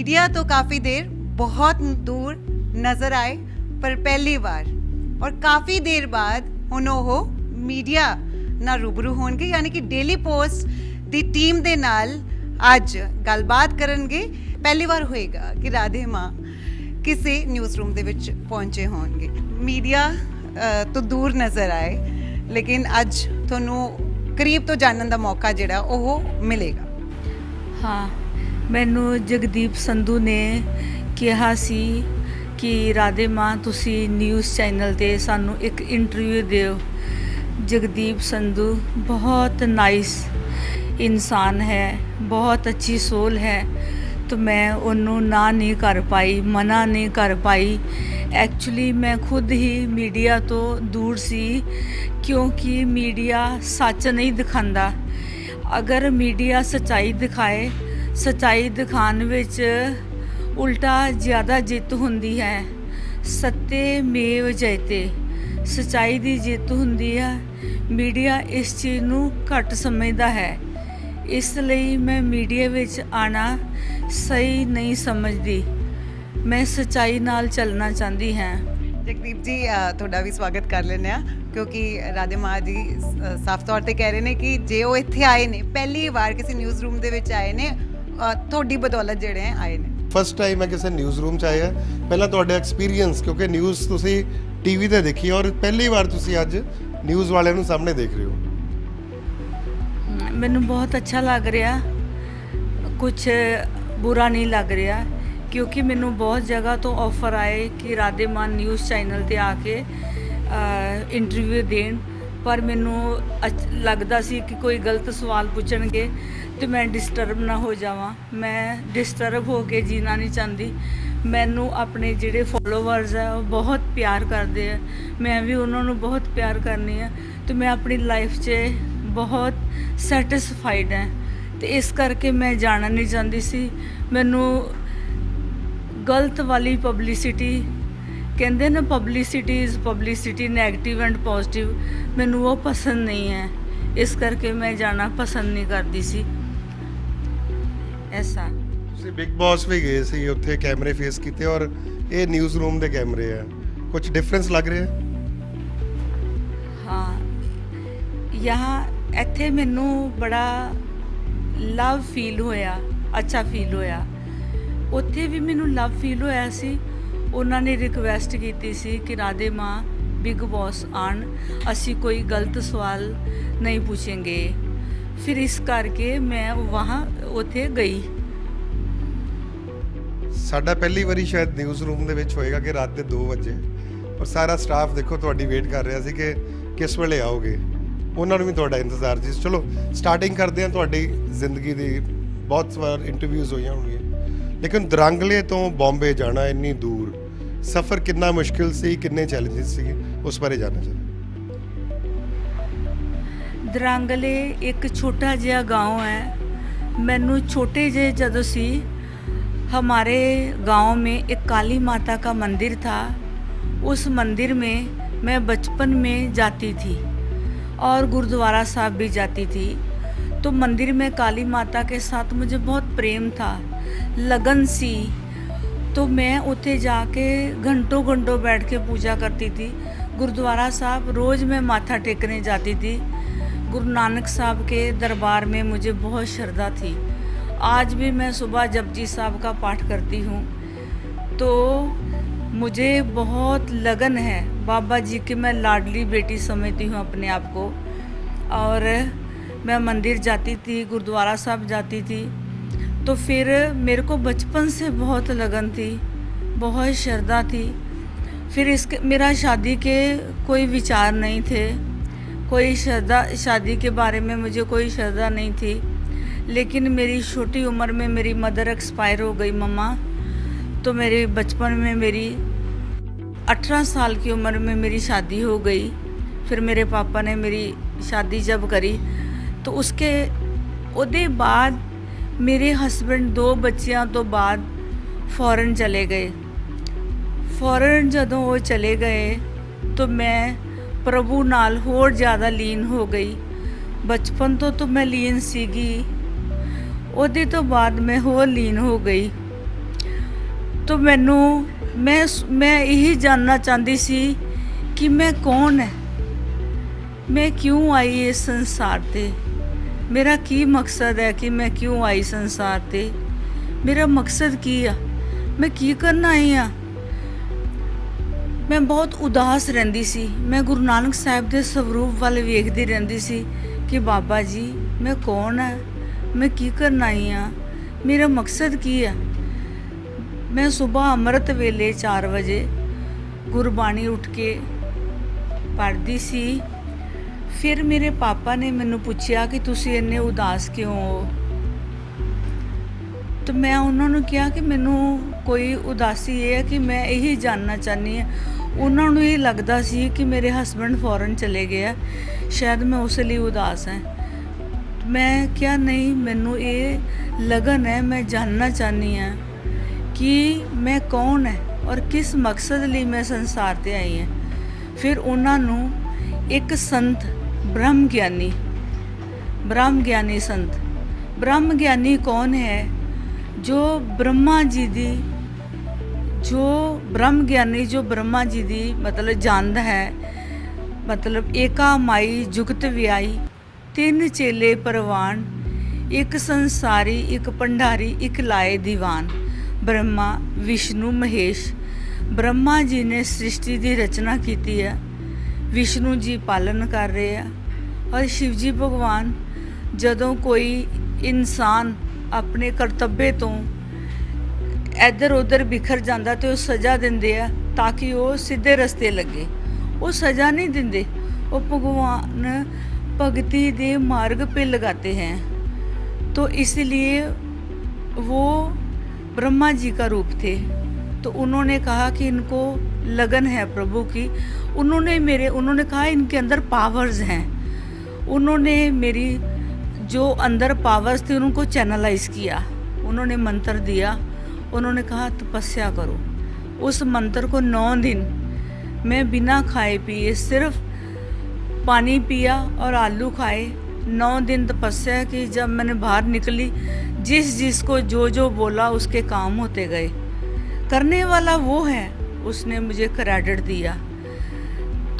Media तो काफ़ी देर बहुत दूर नज़र आए, पर पहली बार और काफ़ी देर बाद ਹੁਣ ਉਹ ਮੀਡੀਆ ਨਾਲ ਰੂਬਰੂ ਹੋਣਗੇ, ਯਾਨੀ ਕਿ ਡੇਲੀ ਪੋਸਟ ਦੀ ਟੀਮ ਦੇ ਨਾਲ ਅੱਜ ਗੱਲਬਾਤ ਕਰਨਗੇ। ਪਹਿਲੀ ਵਾਰ ਹੋਏਗਾ ਕਿ ਰਾਧੇ ਮਾਂ ਕਿਸੇ ਨਿਊਜ਼ ਰੂਮ ਦੇ ਵਿੱਚ ਪਹੁੰਚੇ ਹੋਣਗੇ। ਮੀਡੀਆ ਤੋਂ ਦੂਰ ਨਜ਼ਰ ਆਏ, ਲੇਕਿਨ ਅੱਜ ਤੁਹਾਨੂੰ ਕਰੀਬ ਤੋਂ ਜਾਣਨ ਦਾ ਮੌਕਾ ਜਿਹੜਾ ਉਹ ਮਿਲੇਗਾ। ਹਾਂ, ਮੈਨੂੰ ਜਗਦੀਪ ਸੰਧੂ ਨੇ ਕਿਹਾ ਸੀ कि राधे माँ तुसी न्यूज़ चैनल ते सानू एक इंटरव्यू दिओ। जगदीप संधू बहुत नाइस इंसान है, बहुत अच्छी सोल है, तो मैं उन्हों ना नहीं कर पाई, मना नहीं कर पाई। एक्चुअली मैं खुद ही मीडिया तो दूर सी, क्योंकि मीडिया सच नहीं दिखांदा। अगर मीडिया सच्चाई दिखाए, सच्चाई दिखाने विच उल्टा ज़्यादा जित हुंदी है। सत्य मेव जयते, सच्चाई दी जित हुंदी है। मीडिया इस चीज़ नूं घट समझदा है, इसलिए मैं मीडिया विच आना सही नहीं समझदी। मैं सच्चाई नाल चलना चाहती हैं। ਜਗਦੀਪ ਜੀ ਤੁਹਾਡਾ ਵੀ ਸਵਾਗਤ ਕਰ ਲੈਂਦੇ ਆ, ਕਿਉਂਕਿ ਰਾਧੇ ਮਾਂ ਜੀ ਸਾਫ਼ ਤੌਰ ਤੇ ਕਹਿ ਰਹੇ ਨੇ ਕਿ ਜੇ ਉਹ ਇੱਥੇ ਆਏ ਨੇ, ਪਹਿਲੀ ਵਾਰ ਕਿਸੇ ਨਿਊਜ਼ ਰੂਮ ਦੇ ਵਿੱਚ ਆਏ ਨੇ, ਤੁਹਾਡੀ ਬਦੌਲਤ ਜਿਹੜੇ ਆਏ ਨੇ। फस्ट टाइम मैं किसी न्यूज़ रूम च आया। पहला तो एक्सपीरियंस, क्योंकि न्यूज़ तुसी टीवी ते देखी और पहली बार तुसी अज न्यूज़ वाले नूं सामने देख रहे हो। मैनू बहुत अच्छा लग रहा, कुछ बुरा नहीं लग रहा, क्योंकि मैनू बहुत जगह तो ऑफर आए कि राधे माँ न्यूज़ चैनल ते आके इंटरव्यू देन, पर मैनू लगता सी कि कोई गलत सवाल पूछणगे तो मैं डिस्टर्ब ना हो जावां। मैं डिस्टर्ब हो के जीना नहीं चाहती। मैनू अपने जिहड़े फॉलोवर्स है वो बहुत प्यार करते हैं, मैं भी उन्होंने बहुत प्यार करनी है, तो मैं अपनी लाइफ च बहुत सैटिस्फाइड है, तो इस करके मैं जाना नहीं चाहती सी। मैनू गलत वाली पब्लिसिटी कहते ना, publicity is publicity, negative and positive, मैनू वो पसंद नहीं है, इस करके मैं जाना पसंद नहीं करती सी। ऐसा ਤੁਸੀਂ ਬਿਗ ਬੌਸ ਵੀ ਗਏ ਸੀ, ਉੱਥੇ ਕੈਮਰੇ ਫੇਸ ਕੀਤੇ ਔਰ ਇਹ ਨਿਊਜ਼ ਰੂਮ ਦੇ ਕੈਮਰੇ ਆ, ਕੁਝ ਡਿਫਰੈਂਸ ਲੱਗ ਰਿਹਾ? हाँ, यहाँ ਇੱਥੇ ਮੈਨੂੰ ਬੜਾ ਲਵ ਫੀਲ ਹੋਇਆ, ਅੱਛਾ ਫੀਲ ਹੋਇਆ। ਉੱਥੇ ਵੀ ਮੈਨੂੰ ਲਵ ਫੀਲ ਹੋਇਆ ਸੀ। ਉਹਨਾਂ ਨੇ ਰਿਕਵੈਸਟ ਕੀਤੀ ਸੀ ਕਿ ਰਾਧੇ ਮਾਂ ਬਿਗ ਬੌਸ ਆਣ, ਅਸੀਂ ਕੋਈ ਗਲਤ ਸਵਾਲ ਨਹੀਂ ਪੁੱਛेंगे। फिर इस करके मैं वहाँ ਉੱਥੇ ਗਈ। ਸਾਡਾ ਪਹਿਲੀ ਵਾਰੀ ਸ਼ਾਇਦ ਨਿਊਜ਼ ਰੂਮ ਦੇ ਵਿੱਚ ਹੋਏਗਾ ਕਿ ਰਾਤ ਦੇ 2 ਵਜੇ, ਔਰ ਸਾਰਾ ਸਟਾਫ ਦੇਖੋ ਤੁਹਾਡੀ ਵੇਟ ਕਰ ਰਿਹਾ ਸੀ ਕਿ ਕਿਸ ਵੇਲੇ ਆਓਗੇ। ਉਹਨਾਂ ਨੂੰ ਵੀ ਤੁਹਾਡਾ ਇੰਤਜ਼ਾਰ ਸੀ। ਚਲੋ ਸਟਾਰਟਿੰਗ ਕਰਦੇ ਹਾਂ ਤੁਹਾਡੀ ਜ਼ਿੰਦਗੀ ਦੀ। ਬਹੁਤ ਵਾਰ ਇੰਟਰਵਿਊਜ਼ ਹੋਈਆਂ ਹੋਣਗੀਆਂ, ਲੇਕਿਨ ਦਰਾਂਗਲੇ ਤੋਂ ਬੰਬੇ ਜਾਣਾ ਇੰਨੀ ਦੂਰ, ਸਫ਼ਰ ਕਿੰਨਾ ਮੁਸ਼ਕਿਲ ਸੀ, ਕਿੰਨੇ ਚੈਲੰਜਸ ਸੀ, ਉਸ ਬਾਰੇ ਜਾਣਨਾ ਚਾਹੁੰਦਾ। दरांगले एक छोटा जिहा गांव है। मैनू छोटे जे जदों सी, हमारे गांव में एक काली माता का मंदिर था। उस मंदिर में मैं बचपन में जाती थी और गुरुद्वारा साहब भी जाती थी। तो मंदिर में काली माता के साथ मुझे बहुत प्रेम था, लगन सी। तो मैं उत्थे जाके घंटों घंटों बैठ के पूजा करती थी। गुरुद्वारा साहब रोज़ मैं माथा टेकने जाती थी। गुरु नानक साहब के दरबार में मुझे बहुत श्रद्धा थी। आज भी मैं सुबह जपजी साहब का पाठ करती हूँ, तो मुझे बहुत लगन है बाबा जी की। मैं लाडली बेटी समझती हूँ अपने आप को। और मैं मंदिर जाती थी, गुरुद्वारा साहब जाती थी, तो फिर मेरे को बचपन से बहुत लगन थी, बहुत श्रद्धा थी। फिर इसके मेरा शादी के कोई विचार नहीं थे, कोई श्रद्धा, शादी के बारे में मुझे कोई श्रद्धा नहीं थी। लेकिन मेरी छोटी उम्र में मेरी मदर एक्सपायर हो गई, मम्मा। तो मेरे बचपन में मेरी 18 साल की उम्र में मेरी शादी हो गई। फिर मेरे पापा ने मेरी शादी जब करी, तो उसके उदे बाद मेरे हस्बैंड 2 बच्चियां तो बाद फॉरेन चले गए। फॉरेन जदों वो चले गए तो मैं प्रभु नाल होर ज़्यादा लीन हो गई। बचपन तो मैं लीन सीगी, ਉਹਦੇ ਤੋਂ ਬਾਅਦ ਮੈਂ ਹੋਰ ਲੀਨ ਹੋ ਗਈ। तो मैं यही जानना चाहती सी कि मैं कौन है, मैं क्यों आई इस संसार ते, मेरा की मकसद है कि मैं क्यों आई संसार ते, मेरा मकसद की आ, मैं की करना आई हाँ। मैं बहुत उदास रहंदी सी। मैं गुरु नानक साहिब के स्वरूप वाल वेखदी रहंदी सी कि बाबा जी मैं कौन है, मैं की करना आई हाँ, मेरा मकसद की है। मैं सुबह अमृत वेले 4 बजे गुरबाणी उठ के पढ़दी सी। फिर मेरे पापा ने मैनू पूछा कि तुसी इन्ने उदास क्यों हो, तो मैं उन्होंने कहा कि मैनू कोई उदासी ये है कि मैं यही जानना चाहनी हाँ। उन्होंने ये लगता सी कि मेरे हस्बैंड फॉरन चले गए, शायद मैं उस लिए उदास हैं। मैं क्या नहीं, मैनू ये लगन है, मैं जानना चाहनी हाँ कि मैं कौन है और किस मकसद लिए मैं संसार ते आई हैं। फिर उन्होंने एक संत ब्रह्म ज्ञानी संत, ब्रह्म ज्ञानी कौन है, जो ब्रह्मा जी दी, जो ब्रह्म ज्ञानी जो ब्रह्मा जी दी मतलब जानदा है, मतलब एका माई जुगत व्याई, 3 चेले परवान, एक संसारी एक भंडारी एक लाए दीवान। ब्रह्मा विष्णु महेश, ब्रह्मा जी ने सृष्टि की रचना की है, विष्णु जी पालन कर रहे हैं और शिव जी भगवान जदों कोई इंसान अपने कर्तव्य तो इधर उधर बिखर जाता तो सज़ा देंदे आ ताकि वो सीधे रस्ते लगे। वो सज़ा नहीं देंदे, वो भगवान भक्ति दे मार्ग पे लगाते हैं। तो इसलिए वो ब्रह्मा जी का रूप थे। तो उन्होंने कहा कि इनको लगन है प्रभु की। उन्होंने कहा इनके अंदर पावर्स हैं। उन्होंने मेरी जो अंदर पावर्स थे उनको चैनलाइज किया। उन्होंने मंत्र दिया, उन्होंने कहा तपस्या करो। उस मंत्र को 9 दिन मैं बिना खाए पिए सिर्फ पानी पिया और आलू खाए। 9 दिन तपस्या की। जब मैंने बाहर निकली, जिसको जो बोला उसके काम होते गए। करने वाला वो है, उसने मुझे क्रेडिट दिया।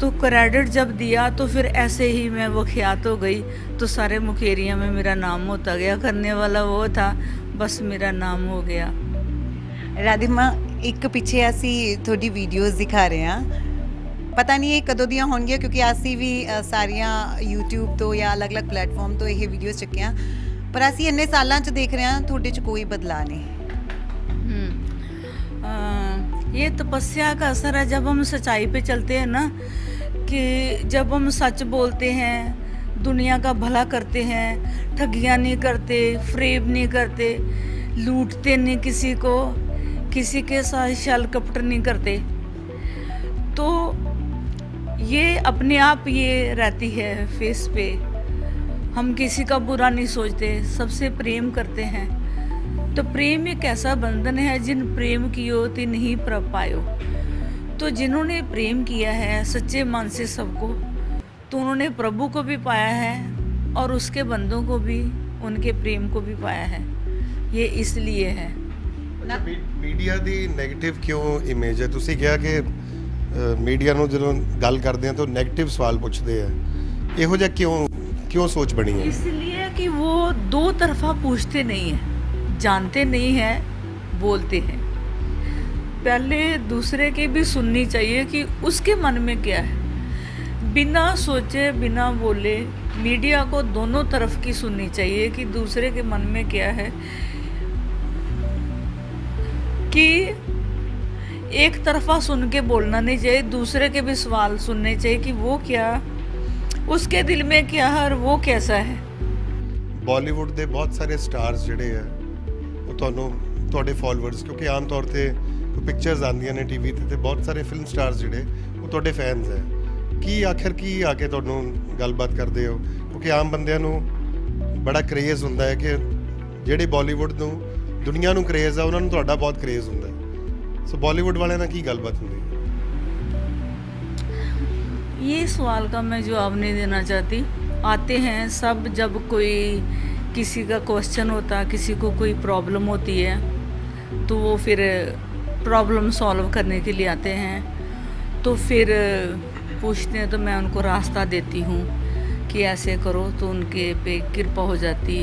तो क्रेडिट जब दिया तो फिर ऐसे ही मैं वख्यात हो गई। तो सारे मुखेरिया में मेरा नाम होता गया। करने वाला वो था, बस मेरा नाम हो गया। ਰਾਧਿਮਾ ਇੱਕ ਪਿੱਛੇ ਅਸੀਂ ਤੁਹਾਡੀ ਵੀਡੀਓਜ਼ ਦਿਖਾ ਰਹੇ ਹਾਂ, ਪਤਾ ਨਹੀਂ ਇਹ ਕਦੋਂ ਦੀਆਂ ਹੋਣਗੀਆਂ ਕਿਉਂਕਿ ਅਸੀਂ ਵੀ ਸਾਰੀਆਂ YouTube ਤੋਂ ਜਾਂ ਅਲੱਗ-ਅਲੱਗ ਪਲੇਟਫਾਰਮ ਤੋਂ ਇਹ ਵੀਡੀਓਜ਼ ਚੱਕੀਆਂ, ਪਰ ਅਸੀਂ ਇੰਨੇ ਸਾਲਾਂ 'ਚ ਦੇਖ ਰਹੇ ਹਾਂ ਤੁਹਾਡੇ 'ਚ ਕੋਈ ਬਦਲਾਅ ਨਹੀਂ। ये तपस्या का असर है। जब हम सच्चाई पे चलते हैं ना, कि जब हम सच बोलते हैं, दुनिया का भला करते हैं, ठगियाँ नहीं करते, फ्रेब नहीं करते, लूटते नहीं किसी को, किसी के साथ छल कपट नहीं करते, तो ये अपने आप ये रहती है फेस पे। हम किसी का बुरा नहीं सोचते, सबसे प्रेम करते हैं। तो प्रेम एक ऐसा बंधन है, जिन प्रेम कियो तिन ही पर पायो। तो जिन्होंने प्रेम किया है सच्चे मन से सबको, तो उन्होंने प्रभु को भी पाया है और उसके बंदों को भी, उनके प्रेम को भी पाया है। ये इसलिए है। ਮੀਡੀਆ ਦੀ ਨੈਗੇਟਿਵ ਕਿਉਂ ਇਮੇਜ ਹੈ? ਤੁਸੀਂ ਕਿਹਾ ਕਿ ਮੀਡੀਆ ਨੂੰ ਜਦੋਂ ਗੱਲ ਕਰਦੇ ਆ ਤਾਂ ਨੈਗੇਟਿਵ ਸਵਾਲ ਪੁੱਛਦੇ ਆ, ਇਹੋ ਜਿਹਾ ਕਿਉਂ ਸੋਚ ਬਣੀ ਹੈ? इसलिए कि वो दो तरफा पूछते नहीं है, जानते नहीं है, बोलते हैं। पहले दूसरे की भी सुननी चाहिए कि उसके मन में क्या है। बिना सोचे बिना बोले मीडिया को दोनों तरफ की सुननी चाहिए कि दूसरे के मन में क्या है, कि एक तरफा सुन के बोलना नहीं चाहिए। दूसरे के भी सवाल सुनने चाहिए कि वो क्या, उसके दिल में क्या है और वो कैसा है। ਬਾਲੀਵੁੱਡ ਦੇ ਬਹੁਤ ਸਾਰੇ ਸਟਾਰਸ ਜਿਹੜੇ ਆ ਉਹ ਤੁਹਾਡੇ ਫਾਲੋਅਰਸ, ਕਿਉਂਕਿ ਆਮ ਤੌਰ ਤੇ ਕੋਈ ਪਿਕਚਰਸ ਆਉਂਦੀਆਂ ਨੇ ਟੀਵੀ ਤੇ ਬਹੁਤ ਸਾਰੇ ਫਿਲਮ ਸਟਾਰਸ ਜਿਹੜੇ ਉਹ ਤੁਹਾਡੇ ਫੈਨਸ ਹੈ। ਕੀ ਆਖਿਰ ਕੀ ਆ ਕੇ ਤੁਹਾਨੂੰ ਗੱਲਬਾਤ ਕਰਦੇ ਹੋ? ਕਿਉਂਕਿ ਆਮ ਬੰਦਿਆਂ ਨੂੰ ਬੜਾ ਕਰੇਜ਼ ਹੁੰਦਾ ਹੈ ਕਿ ਜਿਹੜੇ ਬਾਲੀਵੁੱਡ ਨੂੰ ਦੁਨੀਆ ਨੂੰ ਕਰੇਜ਼ ਆ, ਉਹਨਾਂ ਨੂੰ ਤੁਹਾਡਾ ਬਹੁਤ ਕਰੇਜ਼ ਹੁੰਦਾ ਹੈ। ਸੋ ਬਾਲੀਵੁੱਡ ਵਾਲਿਆਂ ਨਾਲ ਕੀ ਗੱਲਬਾਤ ਹੁੰਦੀ ਹੈ? ये सवाल का मैं जवाब नहीं देना चाहती। आते हैं सब, जब कोई किसी का क्वेश्चन होता, किसी को कोई प्रॉब्लम होती है, तो वो फिर प्रॉब्लम सॉल्व करने के लिए आते हैं तो फिर पूछते हैं तो मैं उनको रास्ता देती हूँ कि ऐसे करो तो उनके पे कृपा हो जाती।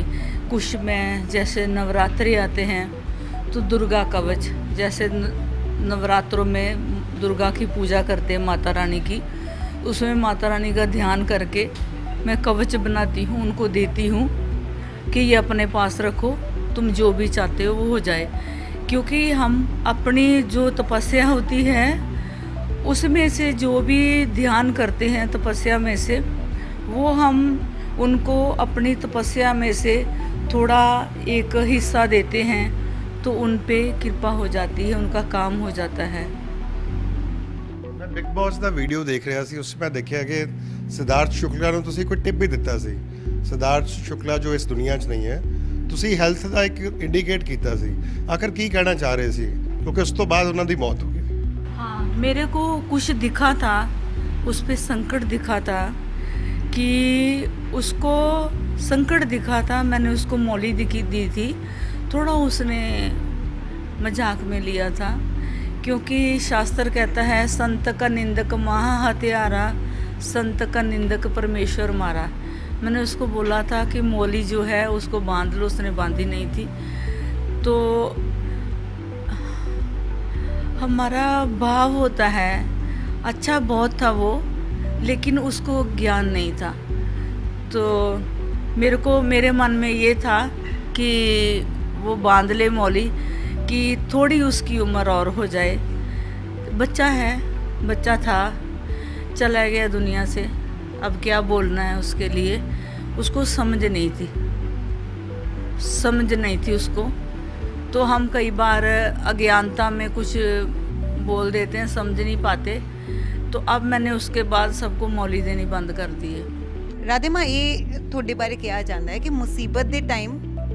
कुछ मैं जैसे नवरात्रि आते हैं तो दुर्गा कवच, जैसे नवरात्रों में दुर्गा की पूजा करते हैं माता रानी की, उसमें माता रानी का ध्यान करके मैं कवच बनाती हूँ, उनको देती हूँ कि ये अपने पास रखो, तुम जो भी चाहते हो वो हो जाए। क्योंकि हम अपनी जो तपस्या होती है उसमें से जो भी ध्यान करते हैं तपस्या में से, वो हम उनको अपनी तपस्या में से थोड़ा एक हिस्सा देते हैं तो उन पे कृपा हो जाती है, उनका काम हो जाता है। ਮੈਂ ਬਿਗ ਬੌਸ ਦਾ ਵੀਡੀਓ ਦੇਖ ਰਿਹਾ ਸੀ, ਉਸ 'ਚ ਮੈਂ ਦੇਖਿਆ ਕਿ ਸਿਧਾਰਥ ਸ਼ੁਕਲਾ ਨੂੰ ਤੁਸੀਂ ਕੋਈ ਟਿਪ ਵੀ ਦਿੱਤਾ ਸੀ। ਸਿਧਾਰਥ ਸ਼ੁਕਲਾ ਜੋ ਇਸ ਦੁਨੀਆ 'ਚ ਨਹੀਂ ਹੈ, ਤੁਸੀਂ ਹੈਲਥ ਦਾ ਇੱਕ ਇੰਡੀਕੇਟ ਕੀਤਾ ਸੀ। ਆਖਰ ਕੀ ਕਹਿਣਾ ਚਾਹ ਰਹੇ ਸੀ, ਕਿਉਂਕਿ ਉਸ ਤੋਂ ਬਾਅਦ ਉਹਨਾਂ ਦੀ ਮੌਤ ਹੋ ਗਈ। हाँ, मेरे को कुछ दिखा था, उस पे संकट दिखा था कि उसको संकट दिखा था। मैंने उसको मौली दी थी, थोड़ा उसने मजाक में लिया था, क्योंकि शास्त्र कहता है संत का निंदक महा हत्यारा, संत का निंदक परमेश्वर मारा। मैंने उसको बोला था कि मौली जो है उसको बांध लो, उसने बांधी नहीं थी। तो हमारा भाव होता है, अच्छा बहुत था वो, लेकिन उसको ज्ञान नहीं था। तो मेरे मन में ये था कि वो बांध ले मौली, कि थोड़ी उसकी उम्र और हो जाए। बच्चा है, बच्चा था, चला गया दुनिया से, अब क्या बोलना है उसके लिए। उसको समझ नहीं थी उसको। तो हम कई बार अज्ञानता में कुछ बोल देते हैं, समझ नहीं पाते। तो अब मैंने उसके बाद सबको मौली देनी बंद कर दी है। ਰਾਧੇ ਮਾਂ, ਇਹ ਤੁਹਾਡੇ ਬਾਰੇ ਕਿਹਾ ਜਾਂਦਾ ਹੈ ਕਿ ਮੁਸੀਬਤ ਦੇ ਟਾਈਮ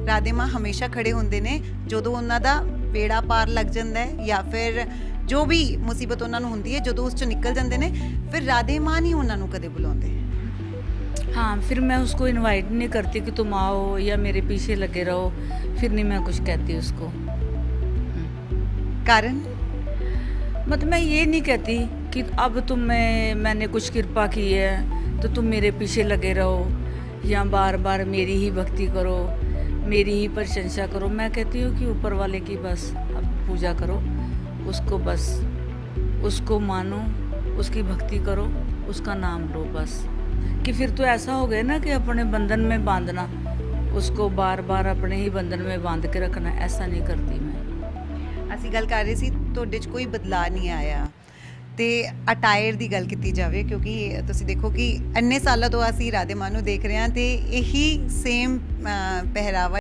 ਰਾਧੇ ਮਾਂ ਹਮੇਸ਼ਾ ਖੜੇ ਹੁੰਦੇ ਨੇ। ਜਦੋਂ ਉਹਨਾਂ ਦਾ ਬੇੜਾ ਪਾਰ ਲੱਗ ਜਾਂਦਾ ਹੈ ਜਾਂ ਫਿਰ ਜੋ ਵੀ ਮੁਸੀਬਤ ਉਹਨਾਂ ਨੂੰ ਹੁੰਦੀ ਹੈ, ਜਦੋਂ ਉਸ ਚੋਂ ਨਿਕਲ ਜਾਂਦੇ ਨੇ, ਫਿਰ ਰਾਧੇ ਮਾਂ ਨਹੀਂ ਉਹਨਾਂ ਨੂੰ ਕਦੇ ਬੁਲਾਉਂਦੇ। हाँ, फिर मैं उसको इनवाइट नहीं करती कि तुम आओ या मेरे पीछे लगे रहो, फिर नहीं मैं कुछ कहती उसको। ਕਾਰਨ मतलब मैं ये नहीं कहती कि अब मैंने कुछ कृपा की है तो तुम मेरे पीछे लगे रहो या बार बार मेरी ही भक्ति करो, मेरी ही प्रशंसा करो। मैं कहती हूँ कि ऊपर वाले की बस अब पूजा करो, उसको बस उसको मानो, उसकी भक्ति करो, उसका नाम लो बस। कि फिर तो ऐसा हो गया ना कि अपने बंधन में बांधना, उसको बार बार अपने ही बंधन में बांध के रखना, ऐसा नहीं करती मैं। ਅਸੀਂ ਗੱਲ ਕਰ ਰਹੇ ਸੀ ਤੁਹਾਡੇ 'ਚ ਕੋਈ ਬਦਲਾਅ ਨਹੀਂ ਆਇਆ, ਤੇ ਅਟਾਇਰ ਦੀ ਗੱਲ ਕੀਤੀ ਜਾਵੇ, ਕਿਉਂਕਿ ਤੁਸੀਂ ਦੇਖੋ ਕਿ ਇੰਨੇ ਸਾਲਾਂ ਤੋਂ ਅਸੀਂ ਰਾਧੇ ਮਾਂ ਨੂੰ ਦੇਖ ਰਹੇ ਹਾਂ ਤੇ ਇਹੀ ਸੇਮ ਪਹਿਰਾਵਾ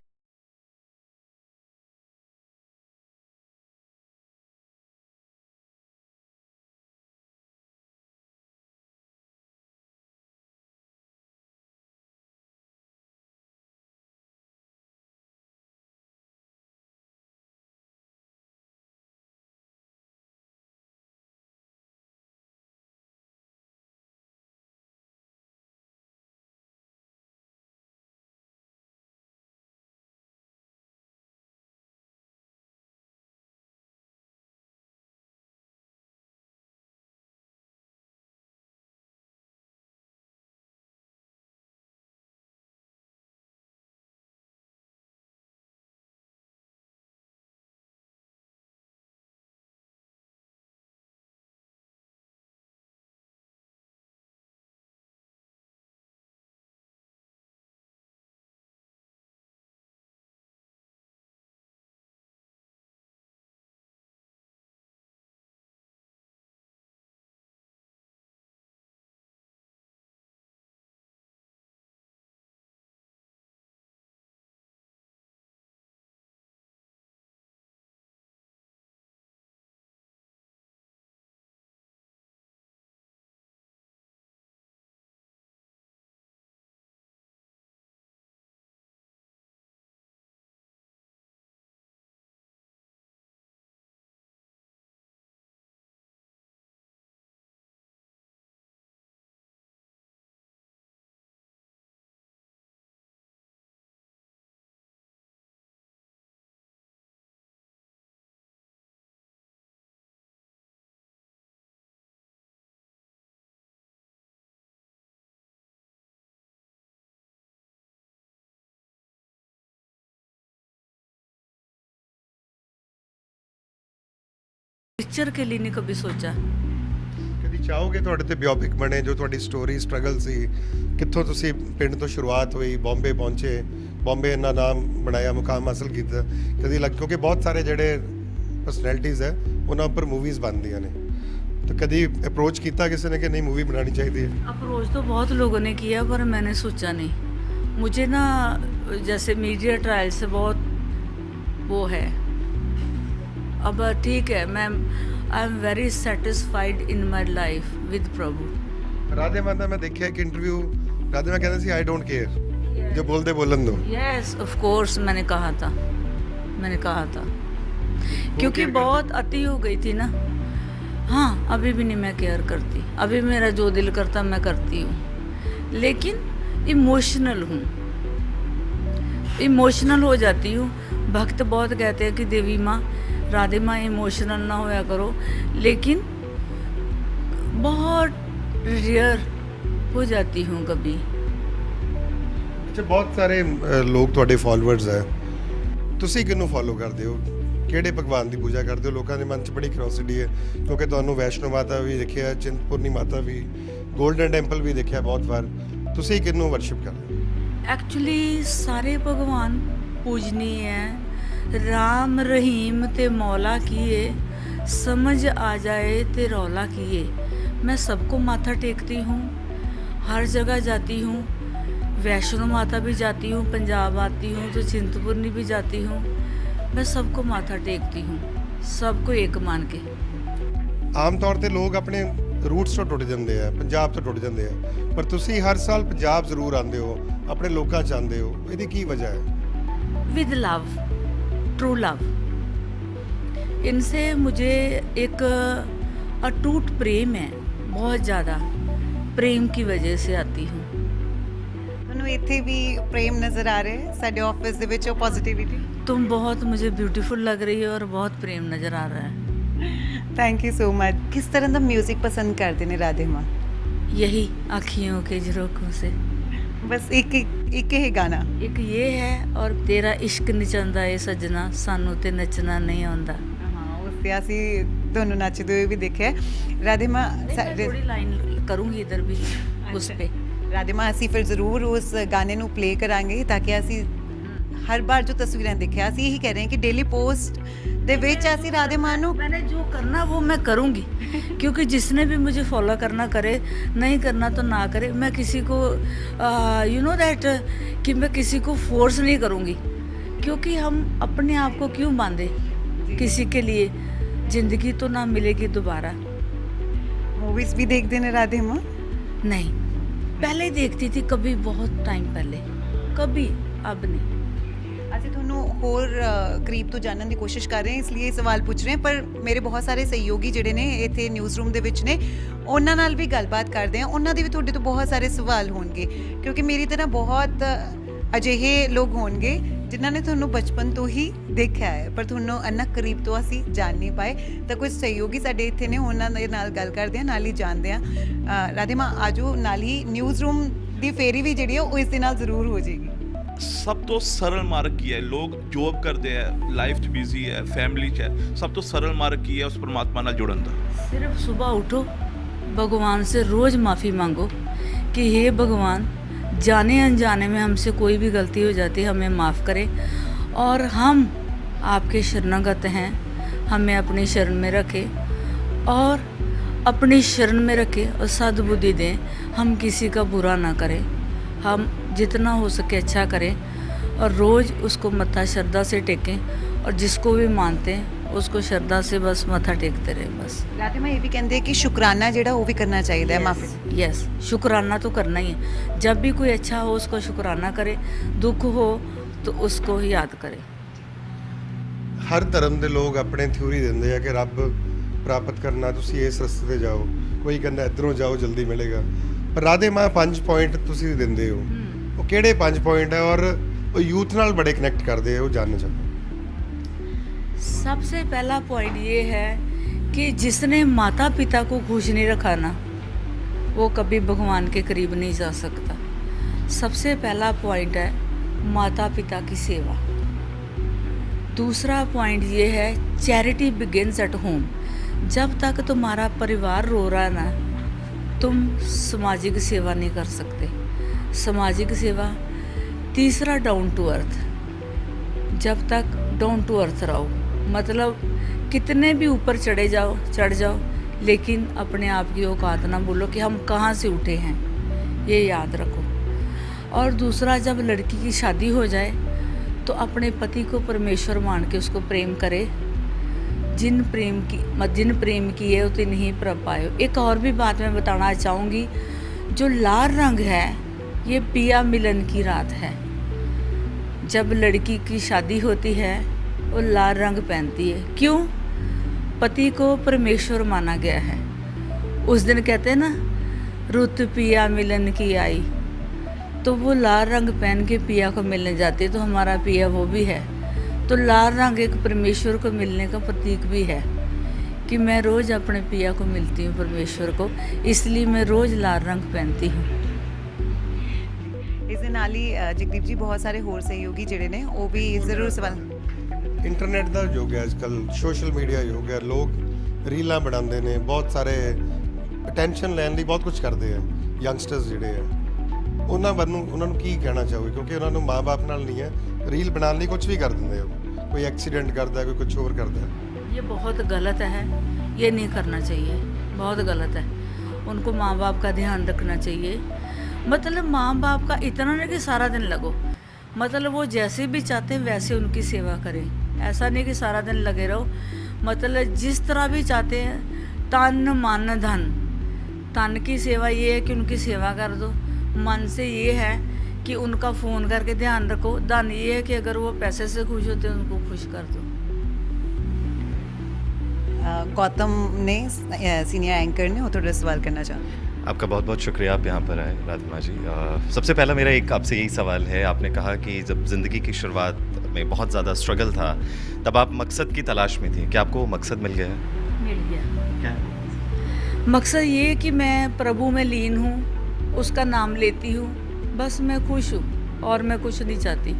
पिक्चर के लिए नहीं कभी सोचा। ਕਦੀ ਚਾਹੋਗੇ ਤੁਹਾਡੇ ਤੇ ਬਾਇਓਪਿਕ ਬਣੇ, ਜੋ ਤੁਹਾਡੀ ਸਟੋਰੀ ਸਟਰਗਲ ਸੀ, ਕਿੱਥੋਂ ਤੁਸੀਂ ਪਿੰਡ ਤੋਂ ਸ਼ੁਰੂਆਤ ਹੋਈ, ਬੰਬੇ ਪਹੁੰਚੇ, ਬੰਬੇ ਇੰਨਾ ਨਾਮ ਬਣਾਇਆ, ਮੁਕਾਮ ਹਾਸਲ ਕੀਤਾ, ਕਦੀ ਲੱਗ, ਕਿਉਂਕਿ ਬਹੁਤ ਸਾਰੇ ਜਿਹੜੇ ਪਰਸਨੈਲਿਟੀਜ਼ ਹੈ ਉਹਨਾਂ ਉੱਪਰ ਮੂਵੀਜ਼ ਬਣਦੀਆਂ ਨੇ, तो कभी अप्रोच किया किसी ने कि नहीं मूवी बनानी चाहिए? अप्रोच तो बहुत लोगों ने किया पर मैंने सोचा नहीं। मुझे ना जैसे मीडिया ट्रायल से बहुत वो है। अब ठीक है, मैं I am very satisfied in my life with प्रभु। राधे माता मैं देखा एक इंटरव्यू, राधे माता कहते सी आई डोंट केयर, जो बोलते बोलन दो। यस ऑफ कोर्स, मैंने कहा था क्योंकि बहुत अति हो गई थी ना। हाँ, अभी भी नहीं मैं केयर करती, अभी मेरा जो दिल करता मैं करती हूँ, लेकिन इमोशनल हूँ, इमोशनल हो जाती हूँ। भक्त बहुत कहते हैं कि देवी माँ, राधे माँ इमोशनल ना होया करो, लेकिन बहुत रेयर हो जाती हूँ कभी। अच्छा, बहुत सारे लोग ਤੁਹਾਡੇ ਫਾਲੋਅਰਸ ਹੈ, ਤੁਸੀਂ ਕਿਹਨੂੰ ਫੋਲੋ ਕਰਦੇ ਹੋ, ਕਿਹੜੇ ਭਗਵਾਨ ਦੀ ਪੂਜਾ ਕਰਦੇ ਹੋ? ਲੋਕਾਂ ਦੇ ਮਨ 'ਚ ਬੜੀ ਕਿਉਰਿਓਸਿਟੀ ਹੈ, ਕਿਉਂਕਿ ਤੁਹਾਨੂੰ ਵੈਸ਼ਨੋ ਮਾਤਾ ਵੀ ਦੇਖਿਆ, ਚਿੰਤਪੁਰਨੀ ਮਾਤਾ ਵੀ, ਗੋਲਡਨ ਟੈਂਪਲ ਵੀ ਦੇਖਿਆ ਬਹੁਤ ਵਾਰ, ਤੁਸੀਂ ਕਿਹਨੂੰ ਵਰਸ਼ਿਪ ਕਰਦੇ ਹੋ? एक्चुअली सारे भगवान पूजनीय हैं। राम रहीम ते मौला किए, समझ आ जाए ते रौला किए। मैं सबको माथा टेकती हूँ, हर जगह जाती हूँ, वैष्णो माता भी जाती हूँ, पंजाब आती हूँ तो चिंतपूर्णी भी जाती हूँ। मैं सबको माथा टेकती हूँ, सबको एक मान के। ਆਮ ਤੌਰ ਤੇ ਲੋਕ ਆਪਣੇ ਰੂਟਸ ਤੋਂ ਟੁੱਟ ਜਾਂਦੇ ਆ, ਪੰਜਾਬ ਤੋਂ ਟੁੱਟ ਜਾਂਦੇ ਆ, ਪਰ ਤੁਸੀਂ ਹਰ ਸਾਲ ਪੰਜਾਬ ਜ਼ਰੂਰ ਆਉਂਦੇ ਹੋ, ਆਪਣੇ ਲੋਕਾਂ 'ਚ ਆਉਂਦੇ ਹੋ, ਇਹਦੀ ਕੀ ਵਜ੍ਹਾ ਹੈ? With love, true love. इनसे मुझे एक अटूट प्रेम है, बहुत ज़्यादा प्रेम की वजह से आती हूँ। ਤੁਹਾਨੂੰ ਇੱਥੇ ਵੀ ਪ੍ਰੇਮ ਨਜ਼ਰ ਆ ਰਿਹਾ ਹੈ ਸਾਡੇ ਆਫਿਸ ਦੇ ਵਿੱਚ, ਉਹ ਪੋਜ਼ਿਟਿਵਿਟੀ। तुम बहुत मुझे ब्यूटीफुल लग रही हो और बहुत प्रेम नज़र आ रहा है। Thank you so much. ਕਿਸ ਤਰ੍ਹਾਂ ਦਾ 뮤직 ਪਸੰਦ ਕਰਦੇ ਨੇ ਰਾਧੇ ਮਾਂ? यही आँखियों के झरोखों से। ਬਸ ਇੱਕ ਹੀ ਗਾਣਾ। एक ये है और तेरा इश्क नचांदा ਏ सजना, सानू ते नचना नहीं आंदा। ਹਾਂ, ਉਸ ਤੇ ਅਸੀਂ ਤੁਹਾਨੂੰ ਨੱਚਦੇ ਹੋਏ ਵੀ ਦੇਖਿਆ। ਰਾਧੇ ਮਾਂ थोड़ी लाइन करूँगी इधर भी उस पे। ਰਾਧੇ ਮਾਂ ਅਸੀਂ ਫਿਰ ਜ਼ਰੂਰ ਉਸ ਗਾਣੇ ਨੂੰ ਪਲੇ ਕਰਾਂਗੇ ਤਾਂ ਕਿ ਅਸੀਂ ਹਰ ਵਾਰ ਜੋ ਤਸਵੀਰਾਂ ਦੇਖਿਆ, ਅਸੀਂ ਇਹੀ ਕਹਿ ਰਹੇ ਹਾਂ ਕਿ ਡੇਲੀ ਪੋਸਟ ਦੇ ਵਿੱਚ ਅਸੀਂ ਰਾਧੇ ਮਾਂ ਨੂੰ मैंने जो करना वो मैं करूँगी, क्योंकि जिसने भी मुझे फॉलो करना करे, नहीं करना तो ना करे। मैं किसी को यू नो दैट कि मैं किसी को फोर्स नहीं करूँगी, क्योंकि हम अपने आप को क्यों बांधे किसी के लिए? ज़िंदगी तो ना मिलेगी दोबारा। मूवीज भी देखते हैं राधे माँ? नहीं, पहले देखती थी, कभी बहुत टाइम पहले, कभी, अब नहीं। ਅਸੀਂ ਤੁਹਾਨੂੰ ਹੋਰ ਕਰੀਬ ਤੋਂ ਜਾਣਨ ਦੀ ਕੋਸ਼ਿਸ਼ ਕਰ ਰਹੇ ਹਾਂ, ਇਸ ਲਈ ਇਹ ਸਵਾਲ ਪੁੱਛ ਰਹੇ ਹਾਂ, ਪਰ ਮੇਰੇ ਬਹੁਤ ਸਾਰੇ ਸਹਿਯੋਗੀ ਜਿਹੜੇ ਨੇ ਇੱਥੇ ਨਿਊਜ਼ ਰੂਮ ਦੇ ਵਿੱਚ ਨੇ, ਉਹਨਾਂ ਨਾਲ ਵੀ ਗੱਲਬਾਤ ਕਰਦੇ ਹਾਂ, ਉਹਨਾਂ ਦੇ ਵੀ ਤੁਹਾਡੇ ਤੋਂ ਬਹੁਤ ਸਾਰੇ ਸਵਾਲ ਹੋਣਗੇ, ਕਿਉਂਕਿ ਮੇਰੀ ਤਰ੍ਹਾਂ ਬਹੁਤ ਅਜਿਹੇ ਲੋਕ ਹੋਣਗੇ ਜਿਨ੍ਹਾਂ ਨੇ ਤੁਹਾਨੂੰ ਬਚਪਨ ਤੋਂ ਹੀ ਦੇਖਿਆ ਹੈ, ਪਰ ਤੁਹਾਨੂੰ ਇੰਨਾ ਕਰੀਬ ਤੋਂ ਅਸੀਂ ਜਾਣ ਨਹੀਂ ਪਾਏ। ਤਾਂ ਕੁਝ ਸਹਿਯੋਗੀ ਸਾਡੇ ਇੱਥੇ ਨੇ, ਉਹਨਾਂ ਦੇ ਨਾਲ ਗੱਲ ਕਰਦੇ ਹਾਂ, ਨਾਲ ਹੀ ਜਾਣਦੇ ਹਾਂ। ਰਾਧੇ ਮਾਂ ਆਜੋ, ਨਾਲ ਹੀ ਨਿਊਜ਼ ਰੂਮ ਦੀ ਫੇਰੀ ਵੀ ਜਿਹੜੀ ਹੈ ਉਹ ਇਸ ਦੇ ਨਾਲ ਜ਼ਰੂਰ ਹੋ ਜਾਏਗੀ। ਸਭ ਤੋਂ ਸਰਲ ਮਾਰਗ ਕੀ ਹੈ? ਲੋਕ ਜੋਬ ਕਰਦੇ ਹੈ, ਲਾਈਫ 'ਚ ਬਿਜ਼ੀ ਹੈ, ਫੈਮਿਲੀ 'ਚ ਹੈ, ਸਭ ਤੋਂ ਸਰਲ ਮਾਰਗ ਕੀ ਹੈ ਉਸ ਪਰਮਾਤਮਾ ਨਾਲ ਜੁੜਨ ਦਾ? सिर्फ सुबह उठो, भगवान से रोज़ माफ़ी मांगो कि हे भगवान, जाने अनजाने में हमसे कोई भी गलती हो जाती है, हमें माफ़ करें, और हम आपके शरणागत हैं, हमें अपनी शरण में रखें और अपनी शरण में रखें और सद्बुद्धि दें, हम किसी का बुरा ना करें, हम जितना हो सके अच्छा करें और रोज़ उसको मत्था श्रद्धा से टेकें, और जिसको भी मानते हैं उसको श्रद्धा से बस मत्था टेकते रहे बस। ਰਾਧੇ ਮਾਂ ਇਹ ਵੀ ਕਹਿੰਦੇ ਕਿ ਸ਼ੁਕਰਾਨਾ ਜਿਹੜਾ ਉਹ ਵੀ ਕਰਨਾ ਚਾਹੀਦਾ ਹੈ ਮਾਫੀ। यस, शुक्राना तो करना ही है। जब भी कोई अच्छा हो उसको शुक्राना करे, दुख हो तो उसको ही याद करे। ਹਰ ਧਰਮ ਦੇ ਲੋਕ ਆਪਣੇ ਥਿਊਰੀ ਦਿੰਦੇ ਆ ਕਿ ਰੱਬ ਪ੍ਰਾਪਤ ਕਰਨਾ ਤੁਸੀਂ ਇਸ ਰਸਤੇ ਤੇ ਜਾਓ, ਕੋਈ ਕਹਿੰਦਾ ਇੱਧਰੋਂ ਜਾਓ ਜਲਦੀ ਮਿਲੇਗਾ, ਪਰ ਰਾਧੇ ਮਾਂ 5 ਪੁਆਇੰਟ ਤੁਸੀਂ ਦਿੰਦੇ ਹੋ, ਉਹ ਕਿਹੜੇ 5 ਪੁਆਇੰਟ ਹੈ ਔਰ ਉਹ ਯੂਥ ਨਾਲ ਬੜੇ ਕਨੈਕਟ ਕਰਦੇ ਆ, ਉਹ ਜਾਣਨਾ ਚਾਹੁੰਦਾ। सबसे पहला पॉइंट ये है कि जिसने माता पिता को खुश नहीं रखा ना, वो कभी भगवान के करीब नहीं जा सकता। सबसे पहला पॉइंट है माता पिता की सेवा। दूसरा पॉइंट ये है चैरिटी बिगिनस एट होम। जब तक तुम्हारा परिवार रो रहा है ना, तुम सामाजिक सेवा नहीं कर सकते। सामाजिक सेवा। तीसरा, डाउन टू अर्थ। जब तक डाउन टू अर्थ रहो, मतलब कितने भी ऊपर चढ़ जाओ, लेकिन अपने आप की औकात ना बोलो कि हम कहाँ से उठे हैं, ये याद रखो। और दूसरा, जब लड़की की शादी हो जाए तो अपने पति को परमेश्वर मान के उसको प्रेम करे। जिन प्रेम की है उतनी ही प्रभ पायो। एक और भी बात मैं बताना चाहूँगी, जो लाल रंग है ये पिया मिलन की रात है। जब लड़की की शादी होती है वो लाल रंग पहनती है। क्यों? पति को परमेश्वर माना गया है। उस दिन कहते हैं ना, रुत पिया मिलन की आई, तो वो लाल रंग पहन के पिया को मिलने जाती है। तो हमारा पिया वो भी है। तो लाल रंग एक परमेश्वर को मिलने का प्रतीक भी है कि मैं रोज़ अपने पिया को मिलती हूँ, परमेश्वर को, इसलिए मैं रोज़ लाल रंग पहनती हूँ। ਇਸ ਦੇ ਨਾਲ ਹੀ ਜਗਦੀਪ ਜੀ ਬਹੁਤ ਸਾਰੇ ਹੋਰ ਸਹਿਯੋਗੀ ਜਿਹੜੇ ਨੇ ਉਹ ਵੀ ਜ਼ਰੂਰ ਸਵਾਲ। ਇੰਟਰਨੈਟ ਦਾ ਯੁੱਗ ਹੈ ਅੱਜਕੱਲ, ਸੋਸ਼ਲ ਮੀਡੀਆ ਯੁੱਗ ਹੈ। ਲੋਕ ਰੀਲਾਂ ਬਣਾਉਂਦੇ ਨੇ, ਬਹੁਤ ਸਾਰੇ ਅਟੈਂਸ਼ਨ ਲੈਣ ਲਈ ਬਹੁਤ ਕੁਝ ਕਰਦੇ ਆ। ਯੰਗਸਟਰਸ ਜਿਹੜੇ ਆ ਉਹਨਾਂ ਨੂੰ ਕੀ ਕਹਿਣਾ ਚਾਹੋਗੇ? ਕਿਉਂਕਿ ਉਹਨਾਂ ਨੂੰ ਮਾਂ-ਬਾਪ ਨਾਲ ਨਹੀਂ ਹੈ, ਰੀਲ ਬਣਾਉਣ ਲਈ ਕੁਝ ਵੀ ਕਰ ਦਿੰਦੇ ਆ। ਕੋਈ ਐਕਸੀਡੈਂਟ ਕਰਦਾ, ਕੋਈ ਕੁਝ ਹੋਰ ਕਰਦਾ। ये बहुत गलत है, ये नहीं करना चाहिए, बहुत गलत है। उनको माँ बाप का ध्यान रखना चाहिए। मतलब माँ बाप का इतना नहीं कि सारा दिन लगो, मतलब वो जैसे भी चाहते हैं वैसे उनकी सेवा करें। ऐसा नहीं कि सारा दिन लगे रहो, मतलब जिस तरह भी चाहते हैं, तन मन धन। तन की सेवा ये है कि उनकी सेवा कर दो, मन से ये है कि उनका फ़ोन करके ध्यान रखो। धन ये है कि अगर वो पैसे से खुश होते हैं उनको खुश कर दो। गौतम ने सीनियर एंकर ने वो थोड़ा सवाल करना चाहूँगी। आपका बहुत बहुत शुक्रिया, आप यहाँ पर आए राधिमा जी। सबसे पहला मेरा एक आपसे यही सवाल है, आपने कहा कि जब ज़िंदगी की शुरुआत में बहुत ज़्यादा स्ट्रगल था तब आप मकसद की तलाश में थी। क्या आपको मकसद मिल गया है? मिल गया। क्या? मकसद ये है कि मैं प्रभु में लीन हूँ, उसका नाम लेती हूँ, बस मैं खुश हूँ और मैं कुछ नहीं चाहती।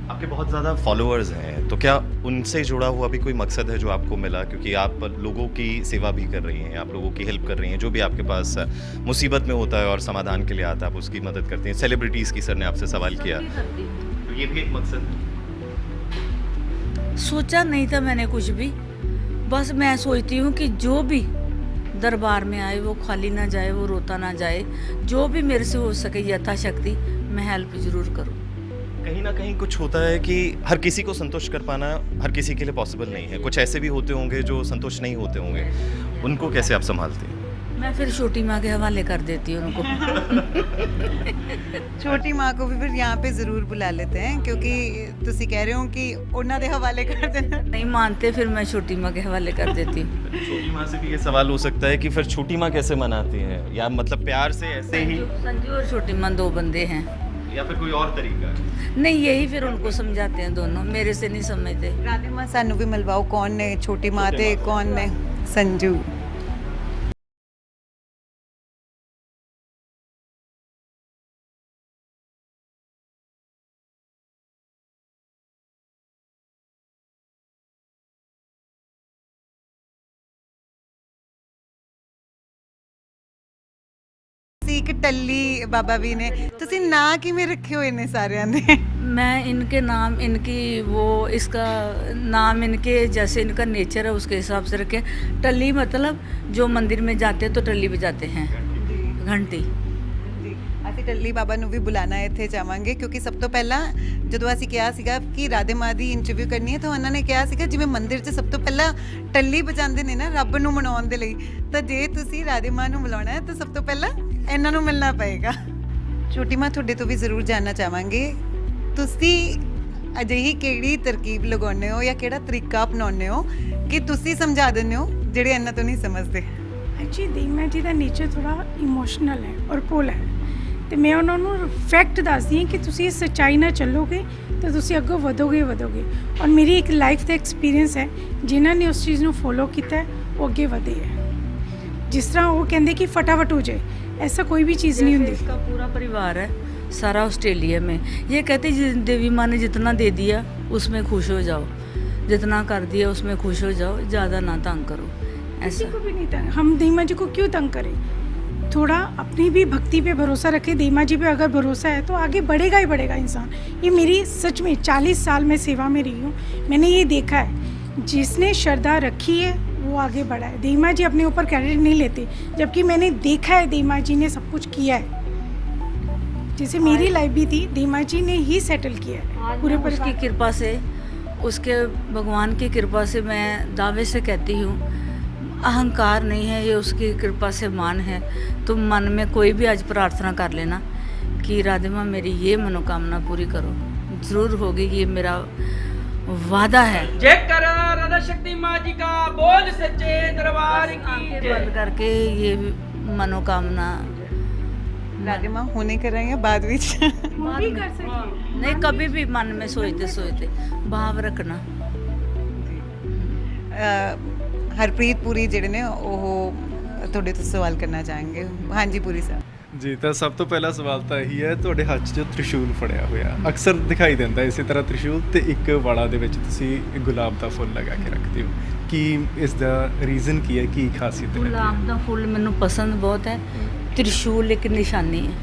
आपके बहुत ज़्यादा फॉलोअर्स हैं, तो क्या उनसे जुड़ा हुआ भी कोई मकसद है जो आपको मिला? क्योंकि आप लोगों की सेवा भी कर रही हैं, आप लोगों की हेल्प कर रही हैं, जो भी आपके पास मुसीबत में होता है और समाधान के लिए आता है आप उसकी मदद करती हैं। सेलिब्रिटीज़ की सर ने आपसे सवाल किया, तो ये भी एक मकसद है। सोचा नहीं था मैंने कुछ भी, बस मैं सोचती हूँ कि जो भी दरबार में आए वो खाली ना जाए, वो रोता ना जाए। जो भी मेरे से हो सके यथाशक्ति मैं हेल्प ज़रूर करूँ। कहीं ना कहीं कुछ होता है कि हर किसी को संतुष्ट कर पाना हर किसी के लिए पॉसिबल नहीं है। कुछ ऐसे भी होते होंगे जो संतुष्ट नहीं होते होंगे, उनको कैसे आप संभालते हैं? मैं फिर छोटी माँ के हवाले कर देती हूँ उनको। छोटी माँ को भी फिर यहाँ पे ज़रूर बुला लेते हैं, क्योंकि तुसी कह रहे हो कि उन्होंने दे हवाले कर देना। नहीं मानते फिर मैं छोटी माँ के हवाले कर देती हूँ। छोटी माँ से भी ये सवाल हो सकता है कि फिर छोटी माँ कैसे मनाती हैं, या मतलब प्यार से ऐसे ही, संजू और छोटी माँ दो बंदे हैं, या फिर कोई और तरीका है? नहीं यही फिर उनको समझाते हैं, दोनों मेरे से नहीं समझते। राधिमा सानू भी मिलवाओ, कौन ने छोटी माँ ते कौन ने संजू। एक टल्ली बाबा भी ने, तुसी ना किवें रखे हुए ने सारिਆਂ ਦੇ? मैं इनके नाम, इनकी वो इसका नाम इनके जैसे इनका नेचर है उसके हिसाब से रखे। टल्ली मतलब जो मंदिर में जाते हैं तो टल्ली बजाते हैं, घंटी। ਅਸੀਂ ਟੱਲੀ ਬਾਬਾ ਨੂੰ ਵੀ ਬੁਲਾਣਾ ਇੱਥੇ ਚਾਹਾਂਗੇ, ਕਿਉਂਕਿ ਸਭ ਤੋਂ ਪਹਿਲਾਂ ਜਦੋਂ ਅਸੀਂ ਕਿਹਾ ਸੀਗਾ ਕਿ ਰਾਧੇ ਮਾਂ ਦੀ ਇੰਟਰਵਿਊ ਕਰਨੀ ਹੈ ਤਾਂ ਉਹਨਾਂ ਨੇ ਕਿਹਾ ਸੀਗਾ ਜਿਵੇਂ ਮੰਦਿਰ 'ਚ ਸਭ ਤੋਂ ਪਹਿਲਾਂ ਟੱਲੀ ਵਜਾਉਂਦੇ ਨੇ ਨਾ ਰੱਬ ਨੂੰ ਮਨਾਉਣ ਦੇ ਲਈ, ਤਾਂ ਜੇ ਤੁਸੀਂ ਰਾਧੇ ਮਾਂ ਨੂੰ ਬੁਲਾਉਣਾ ਹੈ ਤਾਂ ਸਭ ਤੋਂ ਪਹਿਲਾਂ ਇਹਨਾਂ ਨੂੰ ਮਿਲਣਾ ਪਏਗਾ। ਛੋਟੀ ਮਾਂ, ਤੁਹਾਡੇ ਤੋਂ ਵੀ ਜ਼ਰੂਰ ਜਾਣਨਾ ਚਾਹਾਂਗੇ, ਤੁਸੀਂ ਅਜਿਹੀ ਕਿਹੜੀ ਤਰਕੀਬ ਲਗਾਉਂਦੇ ਹੋ ਜਾਂ ਕਿਹੜਾ ਤਰੀਕਾ ਅਪਣਾਉਂਦੇ ਹੋ ਕਿ ਤੁਸੀਂ ਸਮਝਾ ਦਿੰਦੇ ਹੋ ਜਿਹੜੇ ਇਹਨਾਂ ਤੋਂ ਨਹੀਂ ਸਮਝਦੇ? ਐਕਚੁਅਲੀ ਦੀਨਾ ਜੀ ਦਾ ਨੇਚਰ ਥੋੜਾ ਇਮੋਸ਼ਨਲ ਹੈ ਔਰ ਪੁੱਲ ਹੈ, ਤੇ ਮੈਂ ਉਹਨਾਂ ਨੂੰ ਫੈਕਟ ਦੱਸਦੀ ਹਾਂ ਕਿ ਤੁਸੀਂ ਇਸ ਸੱਚਾਈ ਨਾਲ ਚੱਲੋਗੇ ਤਾਂ ਤੁਸੀਂ ਅੱਗੋਂ ਵਧੋਗੇ। ਔਰ ਮੇਰੀ ਇੱਕ ਲਾਈਫ ਦਾ ਐਕਸਪੀਰੀਅੰਸ ਹੈ, ਜਿਨ੍ਹਾਂ ਨੇ ਉਸ ਚੀਜ਼ ਨੂੰ ਫੋਲੋ ਕੀਤਾ है वो ਅੱਗੇ ਵਧੇ ਹੈ। जिस तरह वो कहते कि फटाफट हो जाए, ऐसा कोई भी चीज़ नहीं होती। इसका पूरा परिवार है सारा ऑस्ट्रेलिया में, ये कहते देवी माँ ने जितना दे दिया उसमें खुश हो जाओ, जितना कर दिया उसमें खुश हो जाओ, ज़्यादा ना तंग करो, किसी को भी नहीं तंग, हम दीमा जी को क्यों तंग करें? थोड़ा अपनी भी भक्ति पे भरोसा रखे। दीमा जी पे अगर भरोसा है तो आगे बढ़ेगा ही बढ़ेगा इंसान। ये मेरी सच में 40 साल में सेवा में रही हूँ, मैंने ये देखा है, जिसने श्रद्धा रखी है वो आगे बढ़ा है। दीमा जी अपने ऊपर क्रेडिट नहीं लेते, जबकि मैंने देखा है दीमा जी ने सब कुछ किया है। जैसे मेरी लाइफ भी थी, दीमा जी ने ही सेटल किया है पूरे उसकी परिवार। कृपा से, उसके भगवान की कृपा से मैं दावे से कहती हूँ, अहंकार नहीं है ये, उसकी कृपा से मान है। तुम मन में कोई भी आज प्रार्थना कर लेना कि राधे माँ मेरी ये मनोकामना पूरी करो, ज़रूर होगी, ये मेरा वादा है। जय कर राधा शक्ति माँ जी का, बोल सच्चे दरबार की आंखें जय। बंद करके ये मनोकामना राधे माँ होने कर रहे हैं बाद ਵਿੱਚ वो भी कर सकते नहीं, कभी भी मन में सोचते सोचते भाव रखना। ਹਰਪ੍ਰੀਤ ਪੁਰੀ ਜਿਹੜੇ ਨੇ ਉਹ ਤੁਹਾਡੇ ਤੋਂ ਸਵਾਲ ਕਰਨਾ ਚਾਹਾਂਗੇ। ਹਾਂਜੀ ਪੁਰੀ ਸਾਹਿਬ। ਜੀ, ਤਾਂ ਸਭ ਤੋਂ ਪਹਿਲਾ ਸਵਾਲ ਤਾਂ ਇਹੀ ਹੈ, ਤੁਹਾਡੇ ਹੱਥ 'ਚ ਤ੍ਰਿਸ਼ੂਲ ਫੜਿਆ ਹੋਇਆ ਅਕਸਰ ਦਿਖਾਈ ਦਿੰਦਾ ਇਸੇ ਤਰ੍ਹਾਂ ਤ੍ਰਿਸ਼ੂਲ, ਤੇ ਇੱਕ ਵਾਲਾ ਦੇ ਵਿੱਚ ਤੁਸੀਂ ਗੁਲਾਬ ਦਾ ਫੁੱਲ ਲਗਾ ਕੇ ਰੱਖਦੇ ਹੋ। ਕੀ ਇਸ ਦਾ ਰੀਜ਼ਨ ਕੀ ਹੈ, ਕੀ ਖਾਸੀਅਤ ਹੈ? ਗੁਲਾਬ ਦਾ ਫੁੱਲ ਮੈਨੂੰ ਪਸੰਦ ਬਹੁਤ ਹੈ, ਤ੍ਰਿਸ਼ੂਲ ਇੱਕ ਨਿਸ਼ਾਨੀ ਹੈ।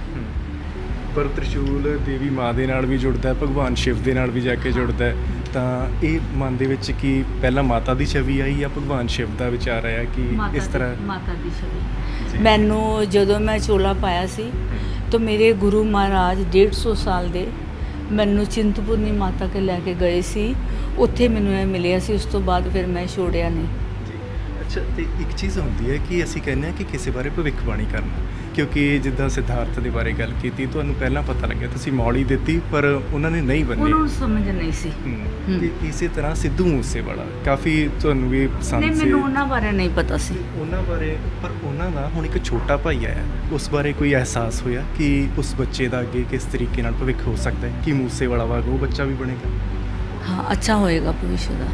ਪਰ ਤ੍ਰਿਸ਼ੂਲ ਦੇਵੀ ਮਾਂ ਦੇ ਨਾਲ ਵੀ ਜੁੜਦਾ ਹੈ, ਭਗਵਾਨ ਸ਼ਿਵ ਦੇ ਨਾਲ ਵੀ ਜਾ ਕੇ ਜੁੜਦਾ ਹੈ, ਤਾਂ ਇਹ ਮਨ ਦੇ ਵਿੱਚ ਕੀ ਪਹਿਲਾਂ ਮਾਤਾ ਦੀ ਛਵੀ ਆਈ ਜਾਂ ਭਗਵਾਨ ਸ਼ਿਵ ਦਾ ਵਿਚਾਰ ਆਇਆ ਕਿ ਇਸ ਤਰ੍ਹਾਂ? ਮਾਤਾ ਦੀ ਛਵੀ। ਮੈਨੂੰ ਜਦੋਂ ਮੈਂ ਚੋਲਾ ਪਾਇਆ ਸੀ ਤਾਂ ਮੇਰੇ ਗੁਰੂ ਮਹਾਰਾਜ 150 ਸਾਲ ਦੇ ਮੈਨੂੰ ਚਿੰਤਪੁਰਨੀ ਮਾਤਾ ਕੇ ਲੈ ਕੇ ਗਏ ਸੀ, ਉੱਥੇ ਮੈਨੂੰ ਇਹ ਮਿਲਿਆ ਸੀ। ਉਸ ਤੋਂ ਬਾਅਦ ਫਿਰ ਮੈਂ ਛੋੜਿਆ ਨਹੀਂ। ਅੱਛਾ, ਤੇ ਇੱਕ ਚੀਜ਼ ਹੁੰਦੀ ਹੈ ਕਿ ਅਸੀਂ ਕਹਿੰਦੇ ਹਾਂ ਕਿ ਕਿਸੇ ਬਾਰੇ ਭਵਿੱਖਬਾਣੀ ਕਰਨਾ, ਕਿਉਂਕਿ ਜਿੱਦਾਂ ਸਿਧਾਰਥ ਦੇ ਬਾਰੇ ਗੱਲ ਕੀਤੀ, ਤੁਹਾਨੂੰ ਪਹਿਲਾਂ ਪਤਾ ਲੱਗਿਆ, ਤੁਸੀਂ ਮੌਲੀ ਦਿੱਤੀ ਪਰ ਉਹਨਾਂ ਨੇ ਨਹੀਂ ਬੰਨੀ। ਉਹਨਾਂ ਨੂੰ ਸਮਝ ਨਹੀਂ ਸੀ। ਤੇ ਇਸੇ ਤਰ੍ਹਾਂ ਸਿੱਧੂ ਮੂਸੇਵਾਲਾ ਕਾਫੀ ਤੁਹਾਨੂੰ ਵੀ ਨਹੀਂ, ਪਸੰਦ ਸੀ। ਮੈਨੂੰ ਉਹਨਾਂ ਬਾਰੇ ਨਹੀਂ ਪਤਾ ਸੀ। ਉਹਨਾਂ ਬਾਰੇ, ਪਰ ਉਹਨਾਂ ਦਾ ਹੁਣ ਇੱਕ ਛੋਟਾ ਭਾਈ ਆਇਆ, ਉਸ ਬਾਰੇ ਕੋਈ ਅਹਿਸਾਸ ਹੋਇਆ ਕਿ ਉਸ ਬੱਚੇ ਦਾ ਅੱਗੇ ਕਿਸ ਤਰੀਕੇ ਨਾਲ ਭਵਿੱਖ ਹੋ ਸਕਦਾ ਹੈ, ਕਿ ਮੂਸੇਵਾਲਾ ਵਾਂਗ ਉਹ ਬੱਚਾ ਵੀ ਬਣੇਗਾ? ਹਾਂ, ਅੱਛਾ ਹੋਏਗਾ ਭਵਿੱਖ ਦਾ।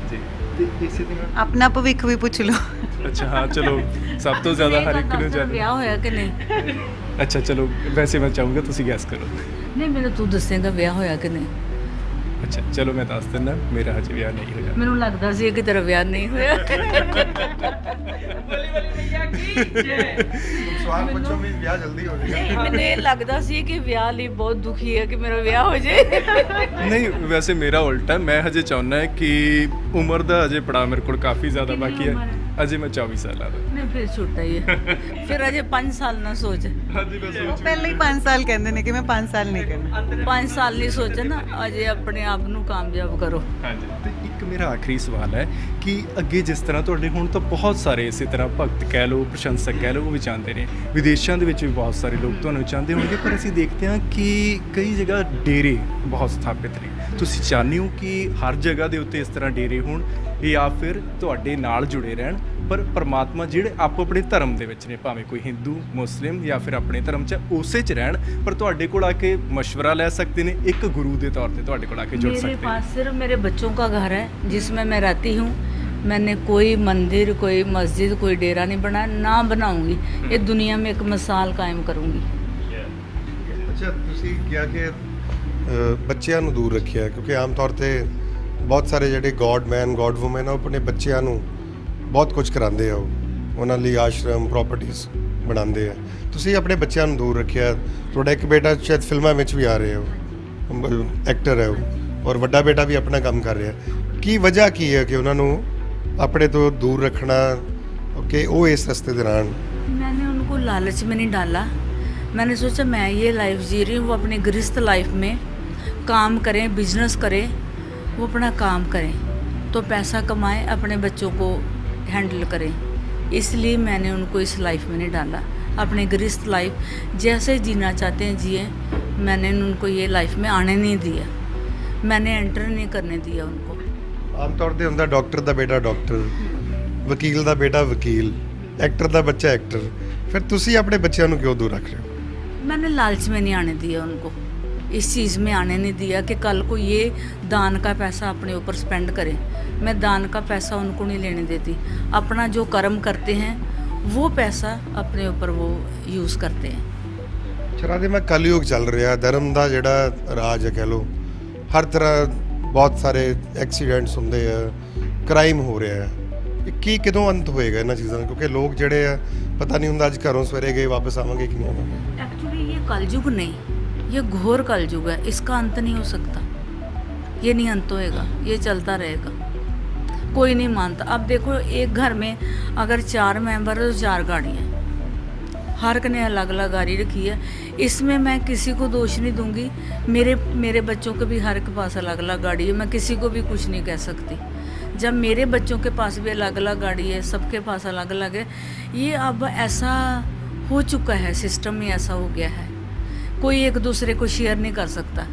ਜੀ, ਤੇ ਇਸੇ ਤਰ੍ਹਾਂ ਆਪਣਾ ਭਵਿੱਖ ਵੀ ਪੁੱਛ ਲਓ। ਅੱਛਾ, ਹਾਂ, ਚਲੋ ਸਭ ਤੋਂ ਜ਼ਿਆਦਾ ਹਰ ਇੱਕ ਨੂੰ ਜਾਣ। ਵਿਆਹ ਹੋਇਆ ਕਿ ਨਹੀਂ? ਅੱਛਾ, ਚਲੋ ਵੈਸੇ ਮੈਂ ਚਾਹੂੰਗਾ ਤੁਸੀਂ ਗੈਸ ਕਰੋ। ਨਹੀਂ, ਮੈਨੂੰ ਤੂੰ ਦੱਸੇਗਾ ਵਿਆਹ ਹੋਇਆ ਕਿ ਨਹੀਂ। ਅੱਛਾ, ਚਲੋ ਮੈਂ ਦੱਸ ਦਿੰਦਾ, ਮੇਰਾ ਹਜੇ ਵਿਆਹ ਨਹੀਂ ਹੋਇਆ। ਮੈਨੂੰ ਲੱਗਦਾ ਸੀ ਕਿ ਤੇਰਾ ਵਿਆਹ ਨਹੀਂ ਹੋਇਆ। बोली बोली भैया की जय। ਸਵਾਲ ਪੁੱਛੋ ਵੀ ਵਿਆਹ ਜਲਦੀ ਹੋ ਜਾਏਗਾ। ਨਹੀਂ, ਮੈਨੂੰ ਇਹ ਲੱਗਦਾ ਸੀ ਕਿ ਵਿਆਹ ਲਈ ਬਹੁਤ ਦੁਖੀ ਹੈ ਕਿ ਮੇਰਾ ਵਿਆਹ ਹੋ ਜਾਏ। ਨਹੀਂ, ਵੈਸੇ ਮੇਰਾ ਉਲਟਾ, ਮੈਂ ਹਜੇ ਚਾਹੁੰਦਾ ਹੈ ਕਿ ਉਮਰ ਦਾ ਹਜੇ ਪੜਾ ਮੇਰੇ ਕੋਲ ਕਾਫੀ ਜ਼ਿਆਦਾ ਕਿੰਨੀ ਬਾਕੀ ਉਮਰ ਹੈ। ਹੈ? ਅਜੇ ਮੈਂ 24 ਸਾਲਾਂ ਦਾ। ਨਹੀਂ, ਫਿਰ ਛੋਟਾ ਹੀ ਹੈ। ਫਿਰ ਅਜੇ 5 ਸਾਲ ਨਾ ਸੋਚ। ਹਾਂਜੀ, ਮੈਂ ਉਹ ਪਹਿਲਾਂ ਹੀ 5 ਸਾਲ ਕਹਿੰਦੇ ਨੇ ਕਿ ਮੈਂ 5 ਸਾਲ ਨਹੀਂ ਕਰਨਾ। 5 ਸਾਲ ਨਹੀਂ ਸੋਚਣਾ, ਅਜੇ ਆਪਣੇ ਆਪ ਨੂੰ ਕਾਮਯਾਬ ਕਰੋ। ਹਾਂਜੀ, ਤੇ ਇੱਕ ਮੇਰਾ ਆਖਰੀ ਸਵਾਲ ਹੈ ਕਿ ਅੱਗੇ ਜਿਸ ਤਰ੍ਹਾਂ ਤੁਹਾਡੇ ਹੁਣ ਤਾਂ ਬਹੁਤ ਸਾਰੇ ਇਸੇ ਤਰ੍ਹਾਂ ਭਗਤ ਕਹਿ ਲਓ, ਪ੍ਰਸ਼ੰਸਕ ਕਹਿ ਲਓ, ਉਹ ਵੀ ਚਾਹੁੰਦੇ ਨੇ, ਵਿਦੇਸ਼ਾਂ ਦੇ ਵਿੱਚ ਵੀ ਬਹੁਤ ਸਾਰੇ ਲੋਕ ਤੁਹਾਨੂੰ ਚਾਹੁੰਦੇ ਹੋਣਗੇ, ਪਰ ਅਸੀਂ ਦੇਖਦੇ ਹਾਂ ਕਿ ਕਈ ਜਗ੍ਹਾ ਡੇਰੇ ਬਹੁਤ ਸਥਾਪਿਤ ਨੇ। ਤੁਸੀਂ ਚਾਹੁੰਦੇ ਹੋ ਕਿ ਹਰ ਜਗ੍ਹਾ ਦੇ ਉੱਤੇ ਇਸ ਤਰ੍ਹਾਂ ਡੇਰੇ ਹੋਣ, ਜਾਂ ਫਿਰ ਤੁਹਾਡੇ ਨਾਲ ਜੁੜੇ ਰਹਿਣ, ਪਰ ਪਰਮਾਤਮਾ ਜਿਹੜੇ ਆਪੋ ਆਪਣੇ ਧਰਮ ਦੇ ਵਿੱਚ ਨੇ, ਭਾਵੇਂ ਕੋਈ ਹਿੰਦੂ, ਮੁਸਲਿਮ ਜਾਂ ਫਿਰ ਆਪਣੇ ਧਰਮ 'ਚ ਉਸੇ 'ਚ ਰਹਿਣ, ਪਰ ਤੁਹਾਡੇ ਕੋਲ ਆ ਕੇ मशवरा ले सकते हैं, एक गुरु के तौर पे ਤੁਹਾਡੇ ਕੋਲ ਆ ਕੇ जुड़ मेरे सकते हैं? पास सिर्फ मेरे बच्चों का घर है जिसमें मैं रहती हूँ। मैंने कोई मंदिर, कोई मस्जिद, कोई डेरा नहीं बनाया, ना बनाऊंगी। ये दुनिया में एक मिसाल कायम करूंगी। ਅੱਛਾ, ਤੁਸੀਂ ਕਿਹਾ ਕਿ ਬੱਚਿਆਂ ਨੂੰ ਦੂਰ ਰੱਖਿਆ, ਕਿਉਂਕਿ ਆਮ ਤੌਰ ਤੇ ਬਹੁਤ ਸਾਰੇ ਜਿਹੜੇ ਗੋਡ ਮੈਨ, ਗੋਡ ਵੂਮਨ ਆ, ਉਹ ਆਪਣੇ ਬੱਚਿਆਂ ਨੂੰ ਬਹੁਤ ਕੁਝ ਕਰਾਉਂਦੇ ਆ, ਉਹਨਾਂ ਲਈ ਆਸ਼ਰਮ, ਪ੍ਰਾਪਰਟੀਆਂ ਬਣਾਉਂਦੇ ਆ। ਤੁਸੀਂ ਆਪਣੇ ਬੱਚਿਆਂ ਨੂੰ ਦੂਰ ਰੱਖਿਆ। ਤੁਹਾਡਾ ਇੱਕ ਬੇਟਾ ਸ਼ਾਇਦ ਫਿਲਮਾਂ ਵਿੱਚ ਵੀ ਆ ਰਿਹਾ, ਉਹ ਐਕਟਰ ਹੈ ਉਹ, ਔਰ ਵੱਡਾ ਬੇਟਾ ਵੀ ਆਪਣਾ ਕੰਮ ਕਰ ਰਿਹਾ। ਕੀ ਵਜ੍ਹਾ ਕੀ ਹੈ ਕਿ ਉਹਨਾਂ ਨੂੰ ਆਪਣੇ ਤੋਂ ਦੂਰ ਰੱਖਣਾ कि वो इस रास्ते दे रहन? मैंने उनको लालच में नहीं डाला। मैंने सोचा मैं ये लाइफ जी रही हूँ, वो अपने गृहस्थ लाइफ में काम करें, बिजनेस करें, वो अपना काम करें तो पैसा कमाएं, अपने बच्चों को हैंडल करें। इसलिए मैंने उनको इस लाइफ में नहीं डाला। अपने गृहस्थ लाइफ जैसे जीना चाहते हैं जिए। मैंने उनको ये लाइफ में आने नहीं दिया, मैंने एंटर नहीं करने दिया उनको। आम तौर पर होंदा डॉक्टर दा बेटा डॉक्टर, वकील दा बेटा वकील, एक्टर दा बच्चा एक्टर, फिर तुसी अपने बच्चों को क्यों दूर रख रहे हो? मैंने लालच में नहीं आने दिया उनको, इस चीज़ में आने नहीं दिया कि कल को ये दान का पैसा अपने ऊपर स्पेंड करें। मैं दान का पैसा उनको नहीं लेने देती। अपना जो कर्म करते हैं वो पैसा अपने ऊपर वो यूज़ करते हैं। चरा दे मैं कलयुग चल रहा, धर्म का जिहड़ा राज है कह लो, हर तरह बहुत सारे एक्सीडेंट्स होंदे है, क्राइम हो रहा है, ਇਹ ਕੀ ਕਦੋਂ ਅੰਤ ਹੋਏਗਾ ਇਹਨਾਂ ਚੀਜ਼ਾਂ ਦਾ? ਕਿਉਂਕਿ ਲੋਕ ਜਿਹੜੇ ਆ ਪਤਾ ਨਹੀਂ ਹੁੰਦਾ ਅੱਜ ਘਰੋਂ ਸਵੇਰੇ ਗਏ ਵਾਪਸ ਆਵਾਂਗੇ कि नहीं आवांगे। एक्चुअली ये कलयुग नहीं, ये घोर कलयुग है, इसका अंत नहीं हो सकता, ये नहीं अंत होएगा, ये चलता रहेगा, कोई नहीं मानता। अब देखो एक घर में अगर 4 मेंबर है तो 4 गाड़ियाँ, हर एक ने अलग अलग गाड़ी रखी है, इसमें मैं किसी को दोष नहीं दूंगी। मेरे बच्चों के भी हर एक पास अलग अलग गाड़ी है, मैं किसी को भी कुछ नहीं कह सकती। जब मेरे बच्चों के पास भी अलग अलग गाड़ी है, सबके पास अलग अलग है, ये अब ऐसा हो चुका है, सिस्टम में ऐसा हो गया है, कोई एक दूसरे को शेयर नहीं कर सकता।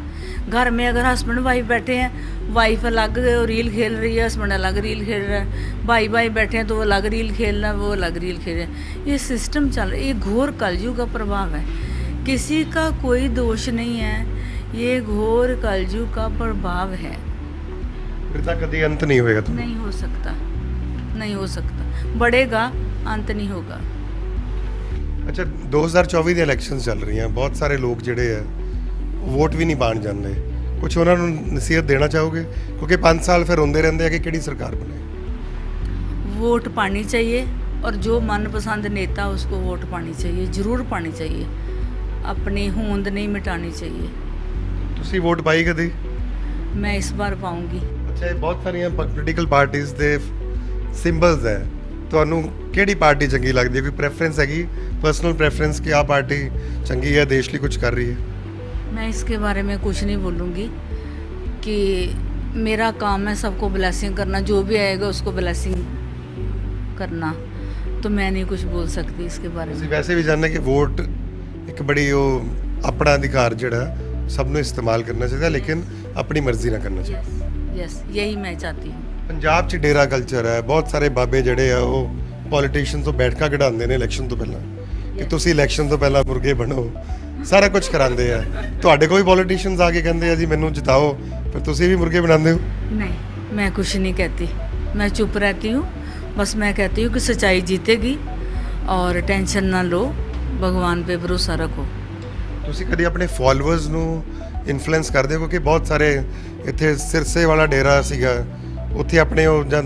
घर में अगर हस्बैंड वाइफ बैठे हैं, वाइफ अलग रील खेल रही है, हस्बैंड अलग रील खेल रहा है, भाई भाई बैठे हैं तो वो अलग रील खेल रहा है, वो अलग रील खेल रहे हैं, ये सिस्टम चल रहा है। ये घोर कलयुग का प्रभाव है, किसी का कोई दोष नहीं है, ये घोर कलयुग का प्रभाव है। फिर तक कभी अंत नहीं होएगा तो नहीं हो सकता, नहीं हो सकता, बढ़ेगा, अंत नहीं होगा। ਅੱਛਾ 2024 ਦੇ ਇਲੈਕਸ਼ਨਸ ਚੱਲ ਰਹੀਆਂ, ਬਹੁਤ ਸਾਰੇ ਲੋਕ ਜਿਹੜੇ ਆ ਵੋਟ ਵੀ ਨਹੀਂ ਪਾਉਣ ਜਾਂਦੇ, ਕੁਝ ਉਹਨਾਂ ਨੂੰ ਨਸੀਹਤ ਦੇਣਾ ਚਾਹੋਗੇ? ਕਿਉਂਕਿ 5 ਸਾਲ ਫਿਰ ਹੁੰਦੇ ਰਹਿੰਦੇ ਆ ਕਿ ਕਿਹੜੀ ਸਰਕਾਰ ਬਣੇ। वोट पानी चाहिए और जो मनपसंद नेता उसको वोट पानी चाहिए, ज़रूर पानी चाहिए, अपनी होंद नहीं मिटानी चाहिए। ਤੁਸੀਂ ਵੋਟ ਪਾਈ ਕਦੀ? मैं इस बार पाऊंगी। ਅੱਛਾ ਇਹ ਬਹੁਤ ਸਾਰੀਆਂ ਪੋਲੀਟੀਕਲ ਪਾਰਟੀਆਂ ਦੇ ਸਿੰਬਲਸ ਹੈ, ਤੁਹਾਨੂੰ ਕਿਹੜੀ ਪਾਰਟੀ ਚੰਗੀ ਲੱਗਦੀ ਹੈ? ਕੋਈ ਪ੍ਰੈਫਰੈਂਸ ਹੈਗੀ, ਪਰਸਨਲ ਪ੍ਰੈਫਰੈਂਸ ਕਿ ਆਹ ਪਾਰਟੀ ਚੰਗੀ ਹੈ, ਦੇਸ਼ ਲਈ ਕੁਝ ਕਰ ਰਹੀ ਹੈ? मैं इसके बारे में कुछ नहीं बोलूँगी कि मेरा काम है सबको ब्लेसिंग करना, जो भी आएगा उसको ब्लेसिंग करना, तो मैं नहीं कुछ बोल सकती इसके बारे ਅਸੀਂ में। ਵੈਸੇ ਵੀ ਜਾਣਦੇ ਕਿ ਵੋਟ ਇੱਕ ਬੜੀ ਉਹ ਆਪਣਾ ਅਧਿਕਾਰ ਜਿਹੜਾ ਸਭ ਨੂੰ ਇਸਤੇਮਾਲ ਕਰਨਾ ਚਾਹੀਦਾ, ਲੇਕਿਨ ਆਪਣੀ ਮਰਜ਼ੀ ਨਾਲ ਕਰਨਾ ਚਾਹੀਦਾ। यस, यही मैं चाहती हूँ। ਪੰਜਾਬ 'ਚ ਡੇਰਾ ਕਲਚਰ ਹੈ, ਬਹੁਤ ਸਾਰੇ ਬਾਬੇ ਜਿਹੜੇ ਆ ਉਹ ਪੋਲੀਟੀਸ਼ੀਅਨ ਤੋਂ ਬੈਠਕਾਂ ਕਢਾਉਂਦੇ ਨੇ ਇਲੈਕਸ਼ਨ ਤੋਂ ਪਹਿਲਾਂ ਕਿ ਤੁਸੀਂ ਇਲੈਕਸ਼ਨ ਤੋਂ ਪਹਿਲਾਂ ਮੁਰਗੇ ਬਣੋ, ਸਾਰਾ ਕੁਝ ਕਰਾਉਂਦੇ ਆ। ਤੁਹਾਡੇ ਕੋਈ ਪੋਲੀਟੀਸ਼ੀਅਨਸ ਆ ਕੇ ਕਹਿੰਦੇ ਆ ਜੀ ਮੈਨੂੰ ਜਿਤਾਓ, ਫਿਰ ਤੁਸੀਂ ਵੀ ਮੁਰਗੇ ਬਣਾਉਂਦੇ ਹੋ? नहीं, मैं कुछ नहीं कहती, मैं चुप रहती हूँ, बस मैं कहती हूँ कि सच्चाई जीतेगी और टेंशन ना लो, भगवान पे भरोसा रखो। ਤੁਸੀਂ ਕਦੀ ਆਪਣੇ ਫਾਲੋਅਰਸ ਨੂੰ ਇਨਫਲੂਐਂਸ ਕਰਦੇ ਹੋ? ਕਿਉਂਕਿ ਬਹੁਤ ਸਾਰੇ ਇੱਥੇ ਸਿਰਸੇ ਵਾਲਾ ਡੇਰਾ ਸੀਗਾ, ਉੱਥੇ ਆਪਣੇ ਉਹ ਜਾਂ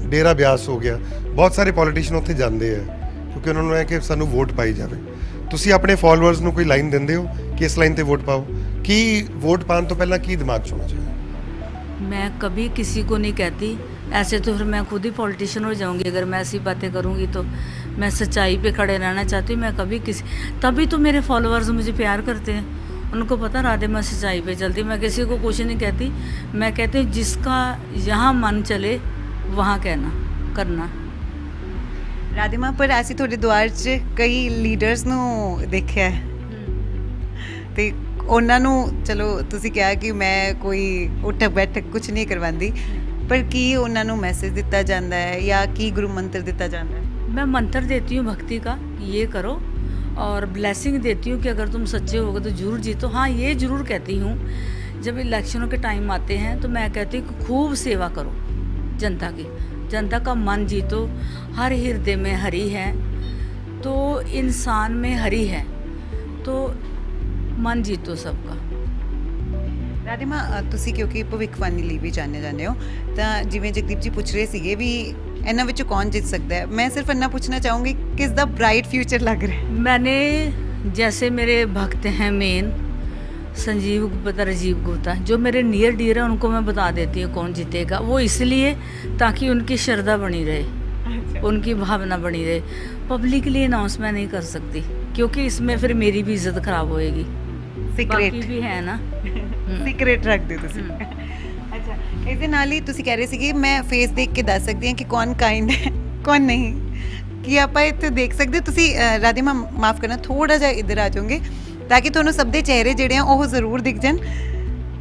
ਡੇਰਾ ਬਿਆਸ ਹੋ ਗਿਆ, ਬਹੁਤ ਸਾਰੇ ਪੋਲੀਟੀਸ਼ੀਅਨ ਉੱਥੇ ਜਾਂਦੇ ਆ ਕਿਉਂਕਿ ਉਹਨਾਂ ਨੂੰ ਹੈ ਕਿ ਸਾਨੂੰ ਵੋਟ ਪਾਈ ਜਾਵੇ। ਤੁਸੀਂ ਆਪਣੇ ਫਾਲੋਅਰਸ ਨੂੰ ਕੋਈ ਲਾਈਨ ਦਿੰਦੇ ਹੋ ਕਿ ਇਸ ਲਾਈਨ ਤੇ ਵੋਟ ਪਾਓ? ਕੀ ਵੋਟ ਪਾਉਣ ਤੋਂ ਪਹਿਲਾਂ ਕੀ ਦਿਮਾਗ 'ਚ ਹੋਣਾ ਚਾਹੀਦਾ? मैं कभी किसी को नहीं कहती, ऐसे तो फिर मैं खुद ही पॉलिटिशियन हो जाऊंगी अगर मैं ऐसी बातें करूंगी, तो मैं सच्चाई पे खड़े रहना चाहती हूँ। मैं कभी किसी, तभी तो मेरे फॉलोअर्स मुझे प्यार करते हैं, उनको पता राधे मैं सच्चाई पे चलती, मैं किसी को कुछ नहीं कहती, मैं कहती हूँ जिसका यहाँ मन चले वहाँ कहना करना। ਰਾਧਿਮਾ, ਪਰ ਅਸੀਂ ਤੁਹਾਡੇ ਦੁਆਰ 'ਚ ਕਈ ਲੀਡਰਸ ਨੂੰ ਦੇਖਿਆ ਹੈ ਤੇ ਉਹਨਾਂ ਨੂੰ, ਚਲੋ ਤੁਸੀਂ ਕਿਹਾ ਕਿ ਮੈਂ ਕੋਈ ਉੱਠਕ ਬੈਠਕ ਕੁਝ ਨਹੀਂ ਕਰਵਾਉਂਦੀ, ਪਰ ਕੀ ਉਹਨਾਂ ਨੂੰ ਮੈਸੇਜ ਦਿੱਤਾ ਜਾਂਦਾ ਹੈ ਜਾਂ ਕੀ ਗੁਰੂ ਮੰਤਰ ਦਿੱਤਾ ਜਾਂਦਾ ਹੈ? मैं मंत्र देती हूँ भक्ति का कि ये करो, और ब्लेसिंग देती हूँ कि अगर तुम सच्चे होगे तो जरूर जीतो। हाँ, ये ज़रूर कहती हूँ जब इलेक्शनों के टाइम आते हैं तो मैं कहती हूँ कि खूब सेवा करो जनता की, जनता का मन जीतो। हर हृदय में हरि है तो इंसान में हरि है, तो मन जीतो सबका। ਰਾਧਿਮਾ, ਤੁਸੀਂ ਕਿਉਂਕਿ ਭਵਿੱਖਬਾਣੀ ਲਈ ਵੀ ਜਾਣੇ ਜਾਂਦੇ ਹੋ, ਤਾਂ ਜਿਵੇਂ ਜਗਦੀਪ ਜੀ ਪੁੱਛ ਰਹੇ ਸੀਗੇ ਵੀ ਇਹਨਾਂ ਵਿੱਚੋਂ ਕੌਣ ਜਿੱਤ ਸਕਦਾ ਹੈ, ਮੈਂ ਸਿਰਫ ਇੰਨਾ ਪੁੱਛਣਾ ਚਾਹੂੰਗੀ ਕਿਸ ਦਾ ਬ੍ਰਾਈਟ ਫਿਊਚਰ ਲੱਗ ਰਿਹਾ ਹੈ? मैंने, जैसे मेरे भक्त हैं मेन संजीव गुप्ता, राजीव गुप्ता, जो मेरे नियर डियर हैं उनको मैं बता देती हूँ कौन जीतेगा। वो इसलिए ताकि उनकी श्रद्धा बनी रहे, उनकी भावना बनी रहे। पब्लिकली अनाउंस मैं नहीं कर सकती क्योंकि इसमें फिर मेरी भी इज्जत खराब होएगी। ਸੀਕ੍ਰੇਟ बाकी भी है ना। ਸੀਕ੍ਰੇਟ ਰੱਖਦੇ ਤੁਸੀਂ? ਅੱਛਾ, ਇਹਦੇ ਨਾਲ ਹੀ ਤੁਸੀਂ ਕਹਿ ਰਹੇ ਸੀਗੇ ਮੈਂ ਫੇਸ ਦੇਖ ਕੇ ਦੱਸ ਸਕਦੀ ਹਾਂ ਕਿ ਕੌਣ ਕਾਈਂਡ ਹੈ ਕੌਣ ਨਹੀਂ, ਕੀ ਆਪਾਂ ਇੱਥੇ ਦੇਖ ਸਕਦੇ ਹੋ? ਤੁਸੀਂ ਰਾਧਿਮਾ ਮਾਫ ਕਰਨਾ, ਥੋੜਾ ਜਿਹਾ ਇੱਧਰ ਆ ਜਾਓਗੇ ਤਾਂ ਕਿ ਤੁਹਾਨੂੰ ਸਭ ਦੇ ਚਿਹਰੇ ਜਿਹੜੇ ਆ ਉਹ ਜ਼ਰੂਰ ਦਿਖ ਜਾਣ,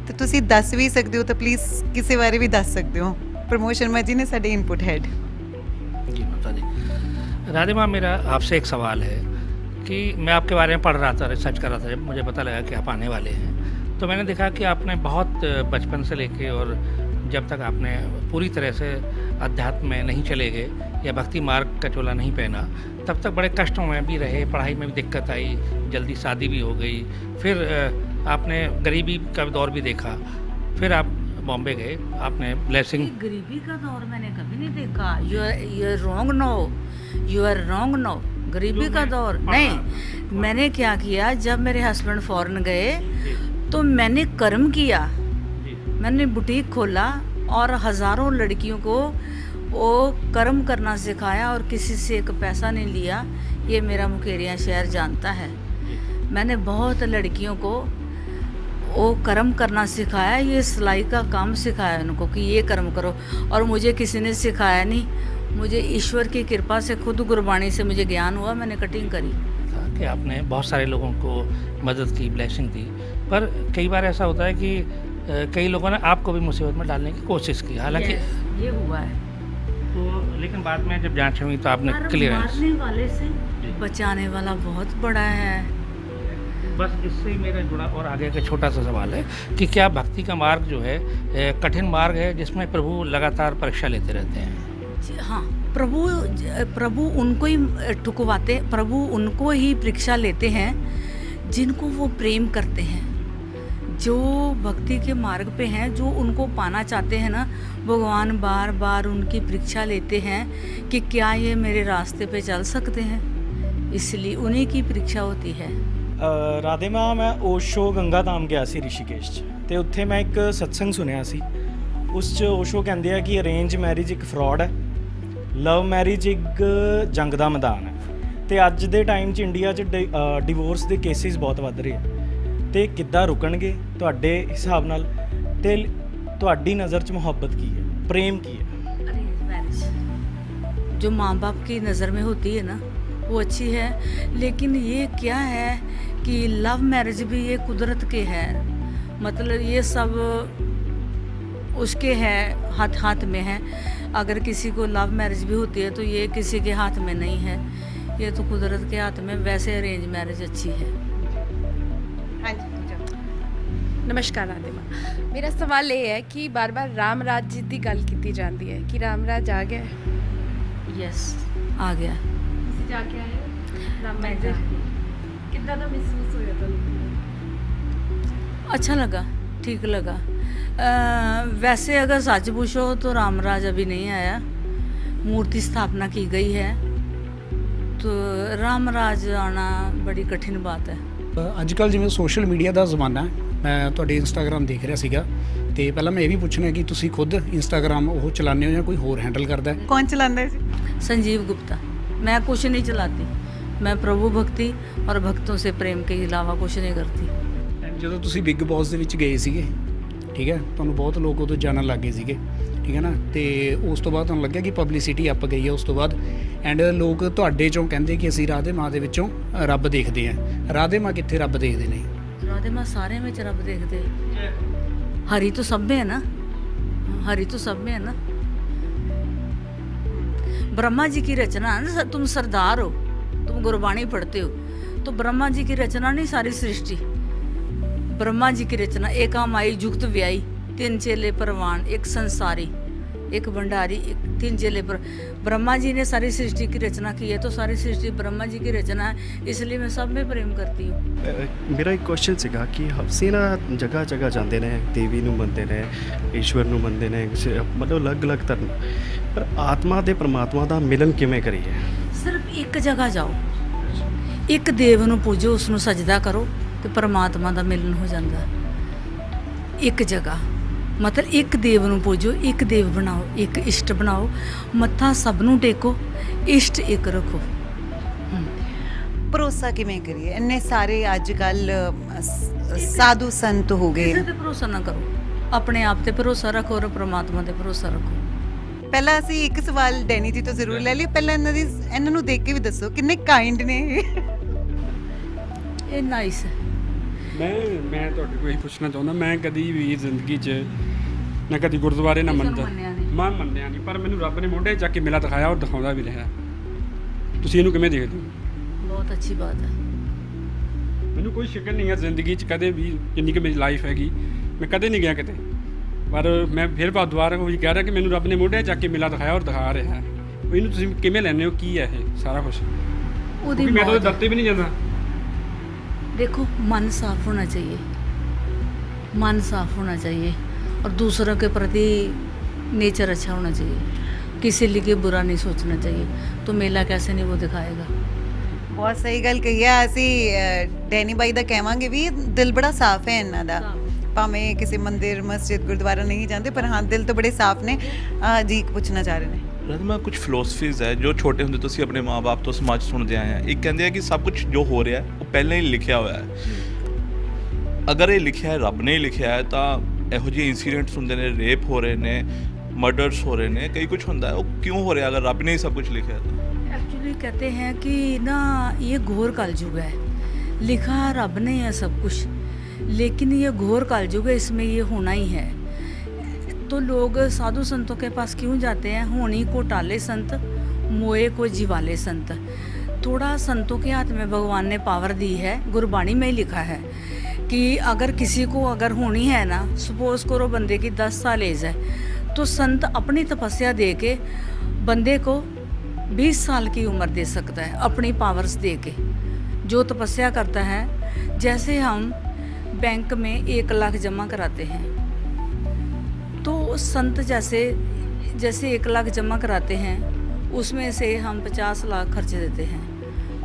ਤੇ ਤੁਸੀਂ ਦੱਸ ਵੀ ਸਕਦੇ ਹੋ ਤਾਂ ਪਲੀਜ਼ ਕਿਸੇ ਬਾਰੇ ਵੀ ਦੱਸ ਸਕਦੇ ਹੋ। ਪ੍ਰਮੋਦ ਸ਼ਰਮਾ ਜੀ ਨੇ ਸਾਡੇ ਇਨਪੁਟ ਹੈਡ। जी माता जी। राधे माँ, मेरा आपसे एक सवाल है कि मैं आपके बारे में पढ़ रहा था, रिसर्च कर रहा था, जब मुझे पता लगा कि आप आने वाले हैं तो मैंने देखा कि आपने बहुत बचपन से लेके और जब तक आपने पूरी तरह से अध्यात्म में नहीं चले गए या भक्ति मार्ग का चोला नहीं पहना, तब तक बड़े कष्टों में भी रहे, पढ़ाई में भी दिक्कत आई, जल्दी शादी भी हो गई, फिर आपने गरीबी का दौर भी देखा, फिर आप बॉम्बे गए, आपने ब्लेसिंग। गरीबी का दौर मैंने कभी नहीं देखा। You are wrong no, you are wrong no. गरीबी का दौर नहीं। मैंने क्या किया, जब मेरे हस्बैंड फॉरेन गए तो मैंने कर्म किया, मैंने बुटीक खोला और हज़ारों लड़कियों को वो कर्म करना सिखाया और किसी से एक पैसा नहीं लिया। ये मेरा मुकेरिया शहर जानता है। मैंने बहुत लड़कियों को वो कर्म करना सिखाया, ये सिलाई का काम सिखाया उनको कि ये कर्म करो। और मुझे किसी ने सिखाया नहीं, मुझे ईश्वर की कृपा से खुद गुरबाणी से मुझे ज्ञान हुआ, मैंने कटिंग करी। कि आपने बहुत सारे लोगों को मदद की, ब्लेसिंग दी, पर कई बार ऐसा होता है कि कई लोगों ने आपको भी मुसीबत में डालने की कोशिश की, हालांकि ये हुआ है। तो लेकिन बाद में जब जांच हुई तो आपने क्लियरेंस। मारने वाले से बचाने वाला बहुत बड़ा है। बस इससे ही मेरा जुड़ा और आगे का छोटा सा सवाल है कि क्या भक्ति का मार्ग जो है कठिन मार्ग है जिसमें प्रभु लगातार परीक्षा लेते रहते हैं? हाँ, प्रभु उनको ही ठुकवाते, प्रभु उनको ही परीक्षा लेते हैं जिनको वो प्रेम करते हैं, जो भक्ति के मार्ग पे हैं, जो उनको पाना चाहते हैं ना। भगवान बार बार उनकी परीक्षा लेते हैं कि क्या ये मेरे रास्ते पे चल सकते हैं, इसलिए उन्हीं की परीक्षा होती है। ਰਾਧੇ ਮਾਂ, ਮੈਂ ਓਸ਼ੋ ਗੰਗਾ ਧਾਮ ਗਿਆ ਸੀ ਰਿਸ਼ੀਕੇਸ਼ 'ਚ, ਤੇ ਉੱਥੇ ਮੈਂ ਇੱਕ ਸਤਸੰਗ ਸੁਣਿਆ ਸੀ। ਉਸ 'ਚ ਓਸ਼ੋ ਕਹਿੰਦੇ ਆ ਕਿ ਅਰੇਂਜ ਮੈਰਿਜ ਇੱਕ ਫਰਾਡ ਹੈ, ਲਵ ਮੈਰਿਜ ਇੱਕ ਜੰਗ ਦਾ ਮੈਦਾਨ ਹੈ। ਤੇ ਅੱਜ ਦੇ ਟਾਈਮ 'ਚ ਇੰਡੀਆ 'ਚ ਡਿਵੋਰਸ ਦੇ ਕੇਸਿਸ ਬਹੁਤ ਵੱਧ ਰਹੇ ਆ, ਤੇ ਕਿੱਦਾਂ ਰੁਕਣਗੇ ਤੁਹਾਡੇ ਹਿਸਾਬ ਨਾਲ? ਤੇ ਤੁਹਾਡੀ ਨਜ਼ਰ 'ਚ ਮੁਹੱਬਤ ਕੀ ਹੈ, ਪ੍ਰੇਮ ਕੀ ਹੈ? अरेंज मैरिज जो माँ बाप की नज़र में होती है ना, वो अच्छी है, लेकिन ये क्या है कि लव मैरिज भी ये कुदरत के है, मतलब ये सब उसके है, हाथ हाथ में है। अगर किसी को लव मैरिज भी होती है तो ये किसी के हाथ में नहीं है, ये तो कुदरत के हाथ में। वैसे अरेंज मैरिज अच्छी है। हाँ जी, नमस्कार राधे माँ, मेरा सवाल ये है कि बार बार राम राज जी की गल की जाती है कि राम राज आ गया है। यस, आ गया। ਤੁਸੀਂ ਜਾ ਕੇ ਆਏ ਹੋ ਰਾਮ ਮੰਦਿਰ? ਕਿੱਦਾਂ ਦਾ ਮਹਿਸੂਸ ਹੋਇਆ ਤੁਹਾਨੂੰ? अच्छा लगा, ठीक लगा। वैसे अगर सच पूछो तो रामराज अभी नहीं आया, मूर्ति स्थापना की गई है, तो रामराज आना बड़ी कठिन बात है। ਅੱਜ ਕੱਲ੍ਹ ਜਿਵੇਂ ਸੋਸ਼ਲ ਮੀਡੀਆ ਦਾ ਜ਼ਮਾਨਾ ਹੈ, ਮੈਂ ਤੁਹਾਡੇ ਇੰਸਟਾਗ੍ਰਾਮ ਦੇਖ ਰਿਹਾ ਸੀਗਾ, ਤੇ ਪਹਿਲਾਂ ਮੈਂ ਇਹ ਵੀ ਪੁੱਛਣਾ ਕਿ ਤੁਸੀਂ ਖੁਦ ਇੰਸਟਾਗ੍ਰਾਮ ਉਹ ਚਲਾਉਂਦੇ ਹੋ ਜਾਂ ਕੋਈ ਹੋਰ ਹੈਂਡਲ ਕਰਦਾ ਹੈ? कौन चलाता है? संजीव गुप्ता। मैं कुछ नहीं चलाती, मैं प्रभु भक्ति और भक्तों से प्रेम के अलावा कुछ नहीं करती। ਜਦੋਂ ਤੁਸੀਂ ਬਿਗ ਬੌਸ ਦੇ ਵਿੱਚ ਗਏ ਸੀਗੇ, ਠੀਕ ਹੈ, ਤੁਹਾਨੂੰ ਬਹੁਤ ਲੋਕ ਉਦੋਂ ਜਾਣਨ ਲੱਗ ਗਏ ਸੀਗੇ, ਠੀਕ ਹੈ ਨਾ, ਤੇ ਉਸ ਤੋਂ ਬਾਅਦ ਤੁਹਾਨੂੰ ਲੱਗਿਆ ਕਿ ਪਬਲਿਸਿਟੀ ਅੱਪ ਗਈ ਹੈ ਉਸ ਤੋਂ ਬਾਅਦ, ਐਂਡ ਲੋਕ ਤੁਹਾਡੇ ਚੋਂ ਕਹਿੰਦੇ ਕਿ ਅਸੀਂ ਰਾਧੇ ਮਾਂ ਦੇ ਵਿੱਚੋਂ ਰੱਬ ਦੇਖਦੇ ਹਾਂ। ਰਾਧੇ ਮਾਂ ਕਿੱਥੇ ਰੱਬ ਦੇਖਦੇ ਨੇ? राधे माँ सारे में रब देखते, हरि तो सब में है ना, हरि तो सब में है ना। ब्रह्मा जी की रचना है ना, तुम सरदार हो, तुम गुरबाणी पढ़ते हो, तो ब्रह्मा जी की रचना नहीं सारी सृष्टि। ब्रह्मा जी की रचना, एक माई जुगत व्याई, 3 चेले परवान, एक संसारी, एक भंडारी, 3 चेले पर। ब्रह्मा जी ने सारी सृष्टि की रचना की है, तो सारी सृष्टि ब्रह्मा जी की रचना है, इसलिए मैं सब में प्रेम करती हूँ। ਮੇਰਾ ਇੱਕ ਕੁਐਸਚਨ ਸੀਗਾ ਕਿ ਅਸੀਂ ਨਾ ਜਗ੍ਹਾ ਜਗ੍ਹਾ ਜਾਂਦੇ ਨੇ, ਦੇਵੀ ਨੂੰ ਮੰਨਦੇ ਨੇ, ਈਸ਼ਵਰ ਨੂੰ ਮੰਨਦੇ ਨੇ, ਮਤਲਬ ਅਲੱਗ-ਅਲੱਗ ਧਰਮ, ਪਰ ਆਤਮਾ ਤੇ ਪਰਮਾਤਮਾ ਦਾ ਮਿਲਨ ਕਿਵੇਂ ਕਰੀਏ? सिर्फ एक जगह जाओ, एक देव ਨੂੰ ਪੂਜੋ, ਉਸ ਨੂੰ ਸਜਦਾ ਕਰੋ, ਤੇ ਪਰਮਾਤਮਾ ਦਾ ਮਿਲਨ ਹੋ ਜਾਂਦਾ। ਇੱਕ ਜਗ੍ਹਾ, मतलब एक देव ਨੂੰ ਪੂਜੋ, ਇੱਕ ਦੇਵ ਬਣਾਓ, ਇੱਕ ਇਸ਼ਟ ਬਣਾਓ, ਮੱਥਾ ਸਭ ਨੂੰ ਟੇਕੋ, ਇਸ਼ਟ ਇੱਕ ਰੱਖੋ। ਭਰੋਸਾ ਕਿਵੇਂ ਕਰੀਏ? ਇੰਨੇ ਸਾਰੇ ਅੱਜ ਕੱਲ ਸਾਧੂ ਸੰਤ ਹੋ ਗਏ। ਕਿਸੇ ਤੇ ਭਰੋਸਾ ਨਾ ਕਰੋ, ਆਪਣੇ ਆਪ ਤੇ ਭਰੋਸਾ ਰੱਖੋ ਔਰ ਪ੍ਰਮਾਤਮਾ ਤੇ ਭਰੋਸਾ ਰੱਖੋ। ਪਹਿਲਾਂ ਅਸੀਂ ਇੱਕ ਸਵਾਲ ਡੈਨੀ ਜੀ ਤੋਂ ਜ਼ਰੂਰ ਲੈ ਲਈਏ। ਪਹਿਲਾਂ ਇਹਨਾਂ ਨੂੰ ਦੇਖ ਕੇ ਵੀ ਦੱਸੋ ਕਿੰਨੇ ਕਾਈਂਡ ਨੇ ਇਹ ਨਾਈਸ ਹੈ। ਮੈਂ ਤੁਹਾਡੇ ਕੋਲ ਇਹ ਪੁੱਛਣਾ ਚਾਹੁੰਦਾ, ਮੈਂ ਕਦੀ ਵੀ ਜ਼ਿੰਦਗੀ 'ਚ ਨਾ ਕਦੀ ਗੁਰਦੁਆਰੇ ਨਾ ਮੰਦਰ ਮੈਂ ਮੰਨਿਆ ਨਹੀਂ, ਪਰ ਮੈਨੂੰ ਰੱਬ ਨੇ ਮੋਢੇ ਚੱਕ ਕੇ ਮੇਲਾ ਦਿਖਾਇਆ ਔਰ ਦਿਖਾਉਂਦਾ ਵੀ ਰਿਹਾ। ਤੁਸੀਂ ਇਹਨੂੰ ਕਿਵੇਂ ਦੇਖਦੇ ਹੋ? ਬਹੁਤ ਅੱਛੀ ਬਾਤ ਹੈ। ਮੈਨੂੰ ਕੋਈ ਸ਼ਿਕਨ ਨਹੀਂ ਹੈ ਜ਼ਿੰਦਗੀ 'ਚ ਕਦੇ ਵੀ, ਜਿੰਨੀ ਕਿ ਮੇਰੀ ਲਾਈਫ ਹੈਗੀ, ਮੈਂ ਕਦੇ ਨਹੀਂ ਗਿਆ ਕਿਤੇ, ਪਰ ਮੈਂ ਫਿਰ ਬਾਅਦ ਦੁਬਾਰਾ ਉਹੀ ਕਹਿ ਰਿਹਾ ਕਿ ਮੈਨੂੰ ਰੱਬ ਨੇ ਮੋਢੇ ਚੱਕ ਕੇ ਮੇਲਾ ਦਿਖਾਇਆ ਔਰ ਦਿਖਾ ਰਿਹਾ ਹੈ। ਇਹਨੂੰ ਤੁਸੀਂ ਕਿਵੇਂ ਲੈਂਦੇ ਹੋ? ਕੀ ਹੈ ਇਹ ਸਾਰਾ ਕੁਛ? ਉਹਦੀ ਮੈਂ ਤਾਂ ਦਰਤੇ ਵੀ ਨਹੀਂ ਜਾਂਦਾ। देखो, मन साफ होना चाहिए, मन साफ होना चाहिए, और दूसरों के प्रति नेचर अच्छा होना चाहिए, किसी लिए बुरा नहीं सोचना चाहिए। तो मेला कैसे नहीं वो दिखाएगा। ਬਹੁਤ ਸਹੀ ਗੱਲ ਕਹੀ ਹੈ। ਅਸੀਂ ਡੈਨੀ ਬਾਈ ਦਾ ਕਹਾਂਗੇ ਵੀ ਦਿਲ ਬੜਾ ਸਾਫ਼ ਹੈ ਇਹਨਾਂ ਦਾ, ਭਾਵੇਂ ਕਿਸੇ ਮੰਦਿਰ ਮਸਜਿਦ ਗੁਰਦੁਆਰਾ ਨਹੀਂ ਜਾਂਦੇ, ਪਰ ਹਾਂ ਦਿਲ ਤਾਂ ਬੜੇ ਸਾਫ਼ ਨੇ। ਜੀ ਇੱਕ ਪੁੱਛਣਾ ਚਾਹ ਰਹੇ ਨੇ ਰਦਮਾ, ਕੁਝ ਫਿਲਾਸਫੀਜ਼ ਹੈ ਜੋ ਛੋਟੇ ਹੁੰਦੇ ਤੁਸੀਂ ਆਪਣੇ ਮਾਂ-ਬਾਪ ਤੋਂ ਸਮਾਜ ਸੁਣਦੇ ਆਏ ਆ। ਇੱਕ ਕਹਿੰਦੇ ਆ ਕਿ ਸਭ ਕੁਝ ਜੋ ਹੋ ਰਿਹਾ ਉਹ ਪਹਿਲਾਂ ਹੀ ਲਿਖਿਆ ਹੋਇਆ ਹੈ। ਅਗਰ ਇਹ ਲਿਖਿਆ ਹੈ, ਰੱਬ ਨੇ ਹੀ ਲਿਖਿਆ ਹੈ, ਤਾਂ ਇਹੋ ਜਿਹੇ ਇਨਸੀਡੈਂਟਸ ਹੁੰਦੇ ਨੇ, ਰੇਪ ਹੋ ਰਹੇ ਨੇ, ਮਰਡਰਸ ਹੋ ਰਹੇ ਨੇ, ਕਈ ਕੁਝ ਹੁੰਦਾ ਹੈ। ਉਹ ਕਿਉਂ ਹੋ ਰਿਹਾ ਅਗਰ ਰੱਬ ਨੇ ਹੀ ਸਭ ਕੁਝ ਲਿਖਿਆ ਹੈ? एक्चुअली कहते हैं कि ना ये घोर कलयुग है, लिखा रब ने है सब कुछ, लेकिन ये घोर कलयुग है, इसमें ये होना ही है। तो लोग साधु संतों के पास क्यों जाते हैं? होनी को टाले संत, मोए को जिवाले संत। थोड़ा संतों के हाथ में भगवान ने पावर दी है, गुरबाणी में ही लिखा है कि अगर किसी को अगर होनी है ना, सपोज करो बंदे की 10 साल एज है, तो संत अपनी तपस्या दे के बंदे को 20 साल की उम्र दे सकता है, अपनी पावर्स दे के। जो तपस्या करता है, जैसे हम बैंक में 1 लाख जमा कराते हैं, तो संत जैसे 1 लाख जमा कराते हैं, उसमें से हम 50 लाख खर्च देते हैं,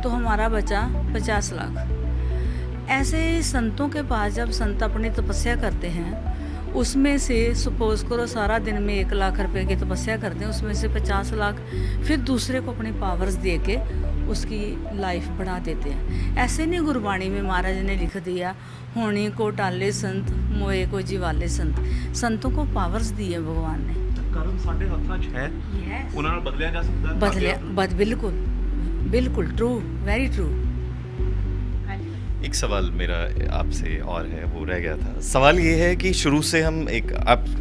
तो हमारा बचा 50 लाख। ऐसे ही संतों के पास जब संत अपनी तपस्या करते हैं, उसमें से सपोज करो सारा दिन में 1 लाख रुपए की तपस्या करते हैं, उसमें से 50 लाख फिर दूसरे को अपनी पावर्स दे के उसकी लाइफ बढ़ा देते हैं। ऐसे नहीं गुरबाणी में महाराज ने लिख दिया, होनी को टाले संत, मोए को जिवाले संत। संतों को पावर्स दी है भगवान ने। ਕਰਮ ਸਾਡੇ ਹੱਥਾਂ 'ਚ ਹੈ, ਉਹਨਾਂ ਨਾਲ ਬਦਲਿਆ ਜਾ ਸਕਦਾ ਹੈ। बिल्कुल बिल्कुल ट्रू, वेरी ट्रू। एक सवाल मेरा आपसे और है, वो रह गया था। सवाल ये है कि शुरू से हम एक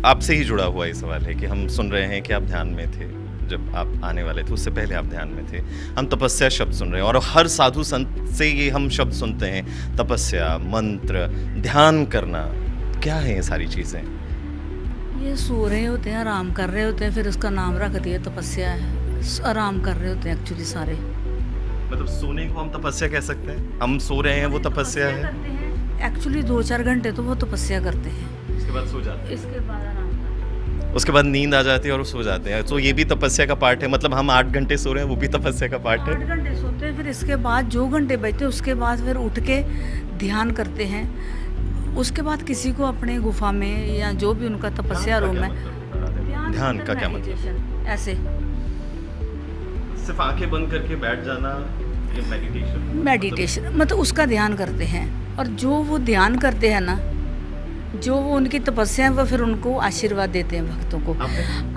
आपसे ही जुड़ा हुआ ये सवाल है कि हम सुन रहे हैं कि आप ध्यान में थे जब आप आने वाले थे, उससे पहले आप ध्यान में थे। हम तपस्या शब्द सुन रहे हैं और हर साधु संत से ये हम शब्द सुनते हैं, तपस्या, मंत्र, ध्यान करना। क्या है ये सारी चीज़ें? ये सो रहे होते हैं, आराम कर रहे होते हैं, फिर उसका नाम रख दिया तपस्या है। आराम कर रहे होते हैं एक्चुअली सारे। मतलब सोने को हम तपस्या कह सकते हैं? हम सो रहे हैं वो तपस्या है? एक्चुअली 2-4 घंटे तो वो तपस्या करते हैं, उसके बाद सो जाते हैं, इसके बाद आराम करते हैं, उसके बाद नींद आ जाती है और सो जाते हैं। तो ये भी तपस्या का पार्ट है? मतलब हम 8 घंटे सो रहे हैं, वो भी तपस्या का पार्ट है? 8 घंटे सोते हैं, फिर इसके बाद जो घंटे बचते हैं उसके बाद फिर उठ के ध्यान करते हैं। उसके बाद किसी को अपने गुफा में या जो भी उनका तपस्या रूम है, ध्यान का क्या मतलब? ऐसे सिर्फ आंखें बंद करके बैठ जाना, ये मेडिटेशन मतलब उसका ध्यान करते हैं। और जो वो ध्यान करते हैं ना, जो वो उनकी तपस्या है, वो फिर उनको आशीर्वाद देते हैं भक्तों को।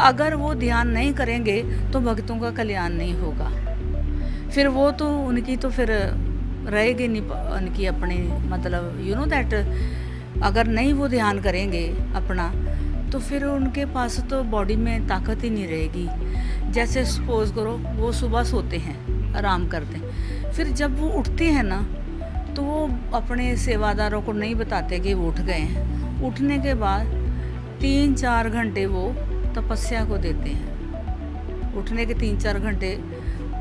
अगर वो ध्यान नहीं करेंगे तो भक्तों का कल्याण नहीं होगा, फिर वो तो उनकी तो फिर रहेगी नहीं उनकी अपनी, मतलब यू नो दैट। अगर नहीं वो ध्यान करेंगे अपना, तो फिर उनके पास तो बॉडी में ताकत ही नहीं रहेगी। जैसे सपोज करो वो सुबह सोते हैं, आराम करते हैं, फिर जब वो उठते हैं ना, तो वो अपने सेवादारों को नहीं बताते कि वो उठ गए हैं। उठने के बाद 3-4 घंटे वो तपस्या को देते हैं। उठने के 3-4 घंटे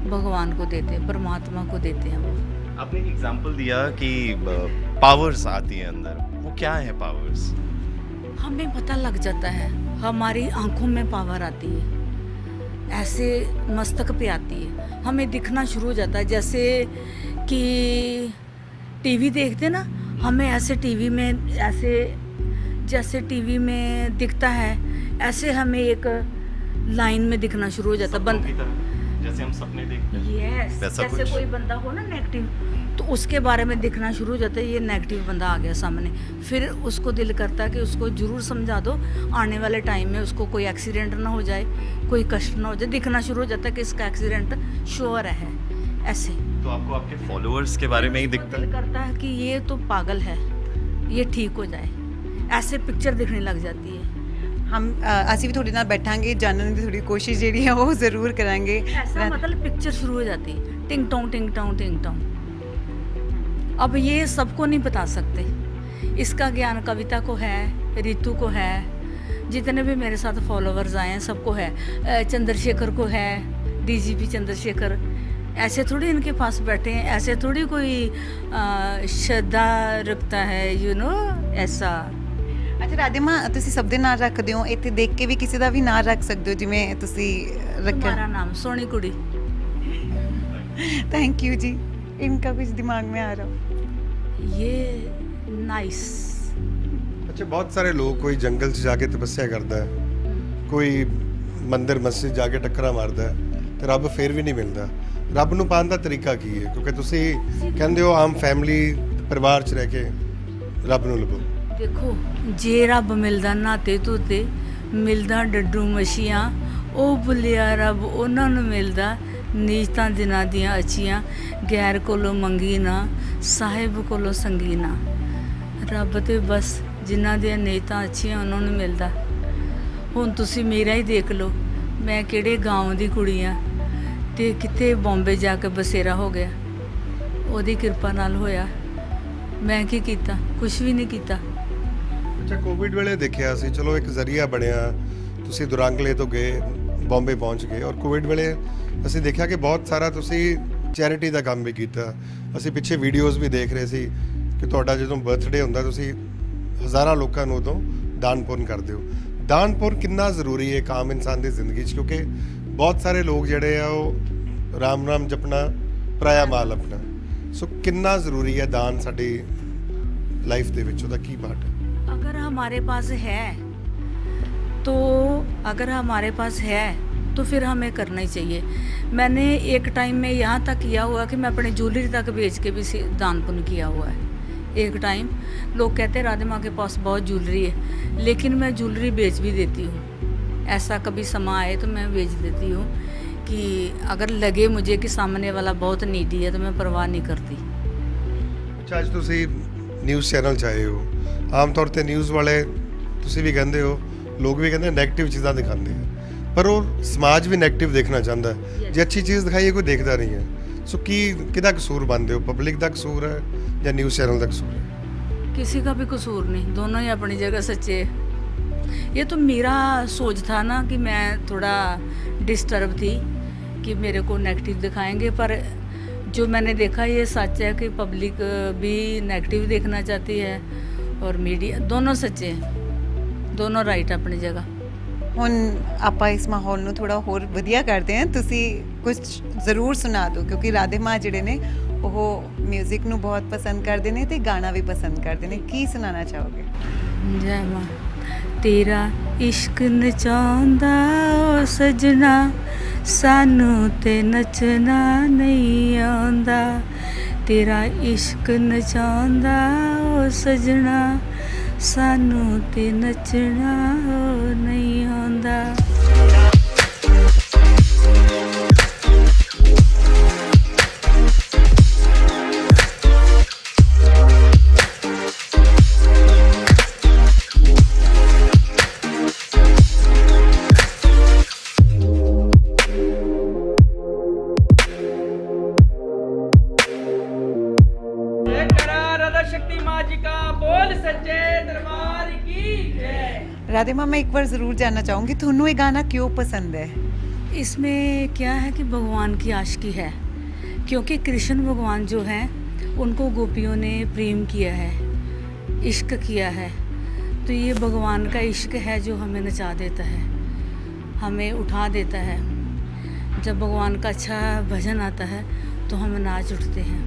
भगवान को देते हैं, परमात्मा को देते हैं। वो आपने एग्जाम्पल दिया कि पावर्स आती है अंदर, वो क्या है पावर्स? हमें पता लग जाता है, हमारी आंखों में पावर आती है, ऐसे मस्तक पे आती है, हमें दिखना शुरू हो जाता है। जैसे कि टीवी देखते ना, हमें ऐसे टीवी में ऐसे जैसे टीवी में दिखता है, ऐसे हमें एक लाइन में दिखना शुरू हो जाता है। जैसे हम सपने देखते हैं, यस, जैसे कोई बंदा हो ना नेगेटिव, तो उसके बारे में दिखना शुरू हो जाता है, ये नेगेटिव बंदा आ गया सामने। फिर उसको दिल करता है कि उसको ज़रूर समझा दो, आने वाले टाइम में उसको कोई एक्सीडेंट ना हो जाए, कोई कष्ट ना हो जाए। दिखना शुरू हो जाता है कि इसका एक्सीडेंट श्योर है, ऐसे। तो आपको आपके फॉलोअर्स के बारे में ही दिखता है? दिल करता है कि ये तो पागल है, ये ठीक हो जाए, ऐसे पिक्चर दिखने लग जाती है। हम ਅਸੀਂ ਵੀ ਤੁਹਾਡੇ ਨਾਲ ਬੈਠਾਂਗੇ, ਜਾਣਨ ਦੀ ਥੋੜੀ ਕੋਸ਼ਿਸ਼ ਜਿਹੜੀ ਹੈ ਉਹ ਜ਼ਰੂਰ ਕਰਾਂਗੇ। ऐसा मतलब पिक्चर शुरू हो जाती है, टिंग टोंग टिंग टोंग टिंग टोंग। अब ये सबको नहीं बता सकते, इसका ज्ञान कविता को है, रितु को है, जितने भी मेरे साथ फॉलोवर्स आए हैं सबको है, चंद्रशेखर को है, डीजीपी चंद्रशेखर। ऐसे थोड़ी इनके पास बैठे हैं, ऐसे थोड़ी कोई श्रद्धा रखता है, यू नो, ऐसा। ਅੱਛਾ ਰਾਧੇ ਮਾਂ, ਤੁਸੀਂ ਸਭ ਦੇ ਨਾਂ ਰੱਖਦੇ ਹੋ, ਇੱਥੇ ਦੇਖ ਕੇ ਵੀ ਕਿਸੇ ਦਾ ਵੀ ਨਾਂ ਰੱਖ ਸਕਦੇ ਹੋ ਜਿਵੇਂ ਤੁਸੀਂ तुम्हारा ਰੱਖਿਆ। नाम सोनी कुड़ी। थैंक यू जी, इनका कुछ दिमाग में आ रहा हो। ये नाइस। ਅੱਛਾ, ਬਹੁਤ ਸਾਰੇ ਲੋਕ ਕੋਈ ਜੰਗਲ 'ਚ ਜਾ ਕੇ ਤਪੱਸਿਆ ਕਰਦਾ ਹੈ, ਕੋਈ ਮੰਦਿਰ ਮਸਜਿਦ ਜਾ ਕੇ ਟੱਕਰਾਂ ਮਾਰਦਾ ਹੈ ਤੇ ਰੱਬ ਫੇਰ ਵੀ ਨਹੀਂ ਮਿਲਦਾ। ਰੱਬ ਨੂੰ ਪਾਉਣ ਦਾ ਤਰੀਕਾ ਕੀ ਹੈ? ਕਿਉਂਕਿ ਤੁਸੀਂ ਕਹਿੰਦੇ ਹੋ ਆਮ ਫੈਮਿਲੀ ਪਰਿਵਾਰ 'ਚ ਰਹਿ ਕੇ ਰੱਬ ਨੂੰ ਲੱਭੋ। देखो जे रब मिलदा नाते धोते, मिलदा डड्डू मछियाँ, ਉਹ ਭੁੱਲਿਆ ਰੱਬ ਉਹਨਾਂ ਨੂੰ ਮਿਲਦਾ ਨੀਤਾਂ ਦਿਨਾਂ ਦੀਆਂ ਅੱਛੀਆਂ, ਗੈਰ ਕੋਲੋਂ ਮੰਗੀ ਨਾ, ਸਾਹਿਬ ਕੋਲੋਂ ਸੰਗੀ ਨਾ। ਰੱਬ ਤੇ ਬਸ ਜਿਨ੍ਹਾਂ ਦੀਆਂ ਨੀਤਾਂ ਅੱਛੀਆਂ ਉਹਨਾਂ ਨੂੰ ਮਿਲਦਾ। ਹੁਣ ਤੁਸੀਂ ਮੇਰਾ ਹੀ ਦੇਖ ਲਓ, ਮੈਂ ਕਿਹੜੇ ਗਾঁव ਦੀ ਕੁੜੀ ਆ ਤੇ ਕਿੱਥੇ ਬੰਬੇ ਜਾ ਕੇ ਬਸੇਰਾ ਹੋ ਗਿਆ। ਉਹਦੀ ਕਿਰਪਾ ਨਾਲ ਹੋਇਆ। ਮੈਂ ਕੀ ਕੀਤਾ? ਕੁਝ ਵੀ ਨਹੀਂ ਕੀਤਾ। ਅੱਛਾ, ਕੋਵਿਡ ਵੇਲੇ ਦੇਖਿਆ ਸੀ, ਚਲੋ ਇੱਕ ਜ਼ਰੀਆ ਬਣਿਆ, ਤੁਸੀਂ ਦੁਰਾਂਗਲੇ ਤੋਂ ਗਏ, ਬੰਬੇ ਪਹੁੰਚ ਗਏ, ਔਰ ਕੋਵਿਡ ਵੇਲੇ ਅਸੀਂ ਦੇਖਿਆ ਕਿ ਬਹੁਤ ਸਾਰਾ ਤੁਸੀਂ ਚੈਰਿਟੀ ਦਾ ਕੰਮ ਵੀ ਕੀਤਾ। ਅਸੀਂ ਪਿੱਛੇ ਵੀਡੀਓਜ਼ ਵੀ ਦੇਖ ਰਹੇ ਸੀ ਕਿ ਤੁਹਾਡਾ ਜਦੋਂ ਬਰਥਡੇ ਹੁੰਦਾ ਤੁਸੀਂ ਹਜ਼ਾਰਾਂ ਲੋਕਾਂ ਨੂੰ ਉਦੋਂ ਦਾਨ ਪੁੰਨ ਕਰਦੇ ਹੋ। ਦਾਨ ਪੁੰਨ ਕਿੰਨਾ ਜ਼ਰੂਰੀ ਹੈ ਇੱਕ ਆਮ ਇਨਸਾਨ ਦੀ ਜ਼ਿੰਦਗੀ 'ਚ? ਕਿਉਂਕਿ ਬਹੁਤ ਸਾਰੇ ਲੋਕ ਜਿਹੜੇ ਆ ਉਹ ਰਾਮ ਰਾਮ ਜਪਣਾ, ਪਰਾਇਆ ਮਾਲ ਆਪਣਾ। ਸੋ ਕਿੰਨਾ ਜ਼ਰੂਰੀ ਹੈ ਦਾਨ ਸਾਡੀ ਲਾਈਫ ਦੇ ਵਿੱਚ, ਉਹਦਾ ਕੀ ਪਾਰਟ ਹੈ? अगर हमारे पास है तो तो फिर हमें करना ही चाहिए। मैंने एक टाइम में यहाँ तक किया हुआ कि मैं अपनी ज्वेलरी तक बेच के भी दान पुण्य किया हुआ है। एक टाइम लोग कहते हैं राधे माँ के पास बहुत ज्वेलरी है, लेकिन मैं ज्वेलरी बेच भी देती हूँ। ऐसा कभी समा आए तो मैं बेच देती हूँ कि अगर लगे मुझे कि सामने वाला बहुत नीडी है तो मैं परवाह नहीं करती। ਅੱਛਾ, ਅੱਜ ਤੁਸੀਂ ਨਿਊਜ਼ ਚੈਨਲ 'ਚ ਆਏ ਹੋ, ਆਮ ਤੌਰ ਤੇ ਨਿਊਜ਼ ਵਾਲੇ ਤੁਸੀਂ ਵੀ ਕਹਿੰਦੇ ਹੋ, ਲੋਕ ਵੀ ਕਹਿੰਦੇ ਨੈਗੇਟਿਵ ਚੀਜ਼ਾਂ ਦਿਖਾਉਂਦੇ ਆ, ਪਰ ਉਹ ਸਮਾਜ ਵੀ ਨੈਗੇਟਿਵ ਦੇਖਣਾ ਚਾਹੁੰਦਾ ਹੈ। ਜੇ ਅੱਛੀ ਚੀਜ਼ ਦਿਖਾਈਏ ਕੋਈ ਦੇਖਦਾ ਨਹੀਂ ਹੈ। ਸੋ ਕਿਹਦਾ ਕਸੂਰ ਮੰਨਦੇ ਹੋ? ਪਬਲਿਕ ਦਾ ਕਸੂਰ ਹੈ ਜਾਂ ਨਿਊਜ਼ ਚੈਨਲ ਦਾ ਕਸੂਰ ਹੈ? किसी का भी कसूर नहीं, दोनों ही अपनी जगह सच्चे हैं। ये तो मेरा सोच था ना कि मैं थोड़ा डिस्टर्ब थी कि मेरे को नेगेटिव दिखाएंगे, पर जो मैंने देखा ये सच है कि पब्लिक भी नेगेटिव देखना चाहती है और मीडिया, दोनों सच्चे हैं, दोनों राइट अपनी जगह। ਹੁਣ ਆਪਾਂ ਇਸ ਮਾਹੌਲ ਨੂੰ ਥੋੜਾ ਹੋਰ ਵਧੀਆ ਕਰਦੇ ਹਾਂ। ਤੁਸੀਂ ਕੁਝ ਜ਼ਰੂਰ ਸੁਣਾ ਦਿਓ, ਕਿਉਂਕਿ ਰਾਧੇ ਮਾਂ ਜਿਹੜੇ ਨੇ ਉਹ 뮤직 ਨੂੰ ਬਹੁਤ ਪਸੰਦ ਕਰਦੇ ਨੇ ਤੇ ਗਾਣਾ ਵੀ ਪਸੰਦ ਕਰਦੇ ਨੇ। ਕੀ ਸੁਣਾਉਣਾ ਚਾਹੋਗੇ? जय माँ। तेरा इश्क नचांदा ओ सजना, सानू ते नचना नहीं आंदा। तेरा इश्क नचांदा ओ सजना, सानू ते नचना नहीं आंदा। राधे माँ, मैं एक बार ज़रूर जानना चाहूँगी थोनू ये गाना क्यों पसंद है? इसमें क्या है कि भगवान की आशिकी है, क्योंकि कृष्ण भगवान जो हैं उनको गोपियों ने प्रेम किया है, इश्क किया है। तो ये भगवान का इश्क है जो हमें नचा देता है, हमें उठा देता है। जब भगवान का अच्छा भजन आता है तो हम नाच उठते हैं।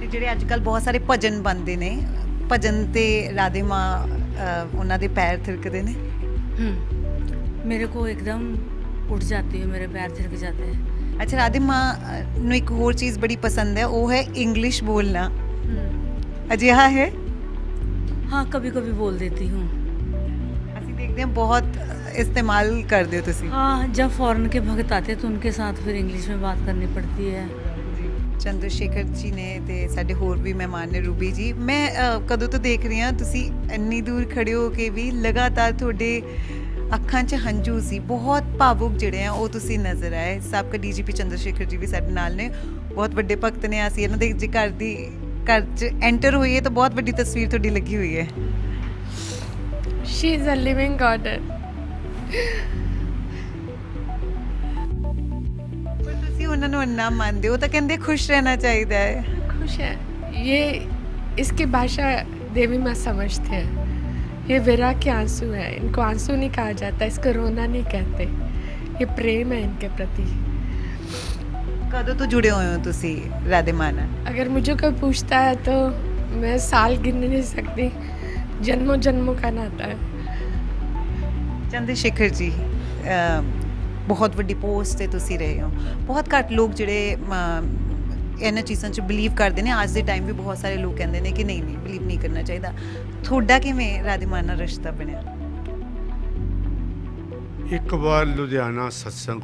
ਜਿਹੜੇ ਅੱਜ ਕੱਲ ਬਹੁਤ ਸਾਰੇ ਭਜਨ ਬਣਦੇ ਨੇ, ਭਜਨ ਤੇ ਰਾਧੇ ਮਾਂ ਉਹਨਾਂ ਦੇ ਪੈਰ ਥਿਰਕਦੇ ਨੇ। मेरे को एकदम उठ जाती है, मेरे पैर थिरक जाते हैं। अच्छा, राधे माँ ਨੂੰ ਇੱਕ ਹੋਰ ਚੀਜ਼ ਬੜੀ ਪਸੰਦ ਹੈ, ਉਹ ਹੈ ਇੰਗਲਿਸ਼ ਬੋਲਣਾ। ਅਜਿਹਾ ਹੈ? हाँ, कभी कभी बोल देती हूँ। ਅਸੀਂ ਦੇਖਦੇ ਹਾਂ ਬਹੁਤ इस्तेमाल करते हो तुसी। हाँ, जब फॉरेन के भक्त आते हैं तो उनके साथ फिर इंग्लिश में बात करनी पड़ती है। ਚੰਦਰਸ਼ੇਖਰ ਜੀ ਨੇ ਤੇ ਸਾਡੇ ਹੋਰ ਵੀ ਮਹਿਮਾਨ ਨੇ, ਰੂਬੀ ਜੀ। ਮੈਂ ਕਦੋਂ ਤੋਂ ਦੇਖ ਰਹੀ ਹਾਂ ਤੁਸੀਂ ਇੰਨੀ ਦੂਰ ਖੜੇ ਹੋ ਕੇ ਵੀ ਲਗਾਤਾਰ ਤੁਹਾਡੇ ਅੱਖਾਂ 'ਚ ਹੰਝੂ ਸੀ, ਬਹੁਤ ਭਾਵੁਕ ਜਿਹੜੇ ਆ ਉਹ ਤੁਸੀਂ ਨਜ਼ਰ ਆਏ। ਸਾਬਕਾ ਡੀਜੀਪੀ ਚੰਦਰਸ਼ੇਖਰ ਜੀ ਵੀ ਸਾਡੇ ਨਾਲ ਨੇ, ਬਹੁਤ ਵੱਡੇ ਭਗਤ ਨੇ। ਅਸੀਂ ਇਹਨਾਂ ਦੇ ਜੇ ਘਰ 'ਚ ਐਂਟਰ ਹੋਈਏ ਤਾਂ ਬਹੁਤ ਵੱਡੀ ਤਸਵੀਰ ਤੁਹਾਡੀ ਲੱਗੀ ਹੋਈ ਹੈ। She is a living god. ਉਹਨਾਂ ਨੂੰ ਇੰਨਾ ਮੰਨਦੇ ਹੋ ਤਾਂ ਕਹਿੰਦੇ ਖੁਸ਼ ਰਹਿਣਾ ਚਾਹੀਦਾ ਹੈ। खुश है, ये इसकी भाषा देवी माँ समझते हैं। ये विरह के आंसू हैं, इनको आंसू नहीं कहा जाता, इसको रोना नहीं कहते, ये प्रेम है इनके प्रति। कदों तो जुड़े हुए हो तुसी राधे माँ नाल? अगर मुझे कोई पूछता है तो मैं साल गिन नहीं सकती, जन्मों जन्मों का नाता है। चंद्रशेखर जी, बहुत वड्डी पोस्ट ते तुसी रहे हो, बहुत घੱਟ लोग ਜਿਹੜੇ ਇਹਨਾਂ ਚੀਜ਼ਾਂ 'ਚ ਬਿਲੀਵ ਕਰਦੇ ਨੇ। ਅੱਜ ਦੇ ਟਾਈਮ ਵੀ ਬਹੁਤ ਸਾਰੇ ਲੋਕ ਕਹਿੰਦੇ ਨੇ ਕਿ ਨਹੀਂ ਨਹੀਂ ਬਿਲੀਵ ਨਹੀਂ ਕਰਨਾ ਚਾਹੀਦਾ। ਤੁਹਾਡਾ ਕਿਵੇਂ ਰਾਧੇ ਮਾਂ ਨਾਲ ਰਿਸ਼ਤਾ ਬਣਿਆ? ਇੱਕ ਵਾਰ ਲੁਧਿਆਣਾ ਸਤਸੰਗ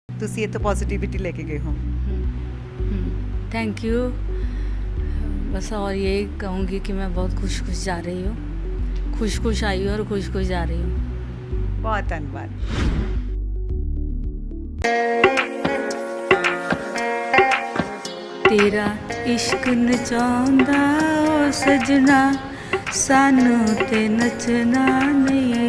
ਤੁਸੀਂ ਇਹ ਤਾਂ ਪੋਜ਼ਿਟਿਵਿਟੀ ਲੈ ਕੇ ਗਏ ਹੋ। Thank you. बस और यही कहूँगी कि मैं बहुत खुश खुश जा रही हूँ, खुश खुश आई हूँ और खुश खुश जा रही हूँ। बहुत धन्यवाद। तेरा इश्क नचाउंदा ओ सजना, सानू ते नचना नहीं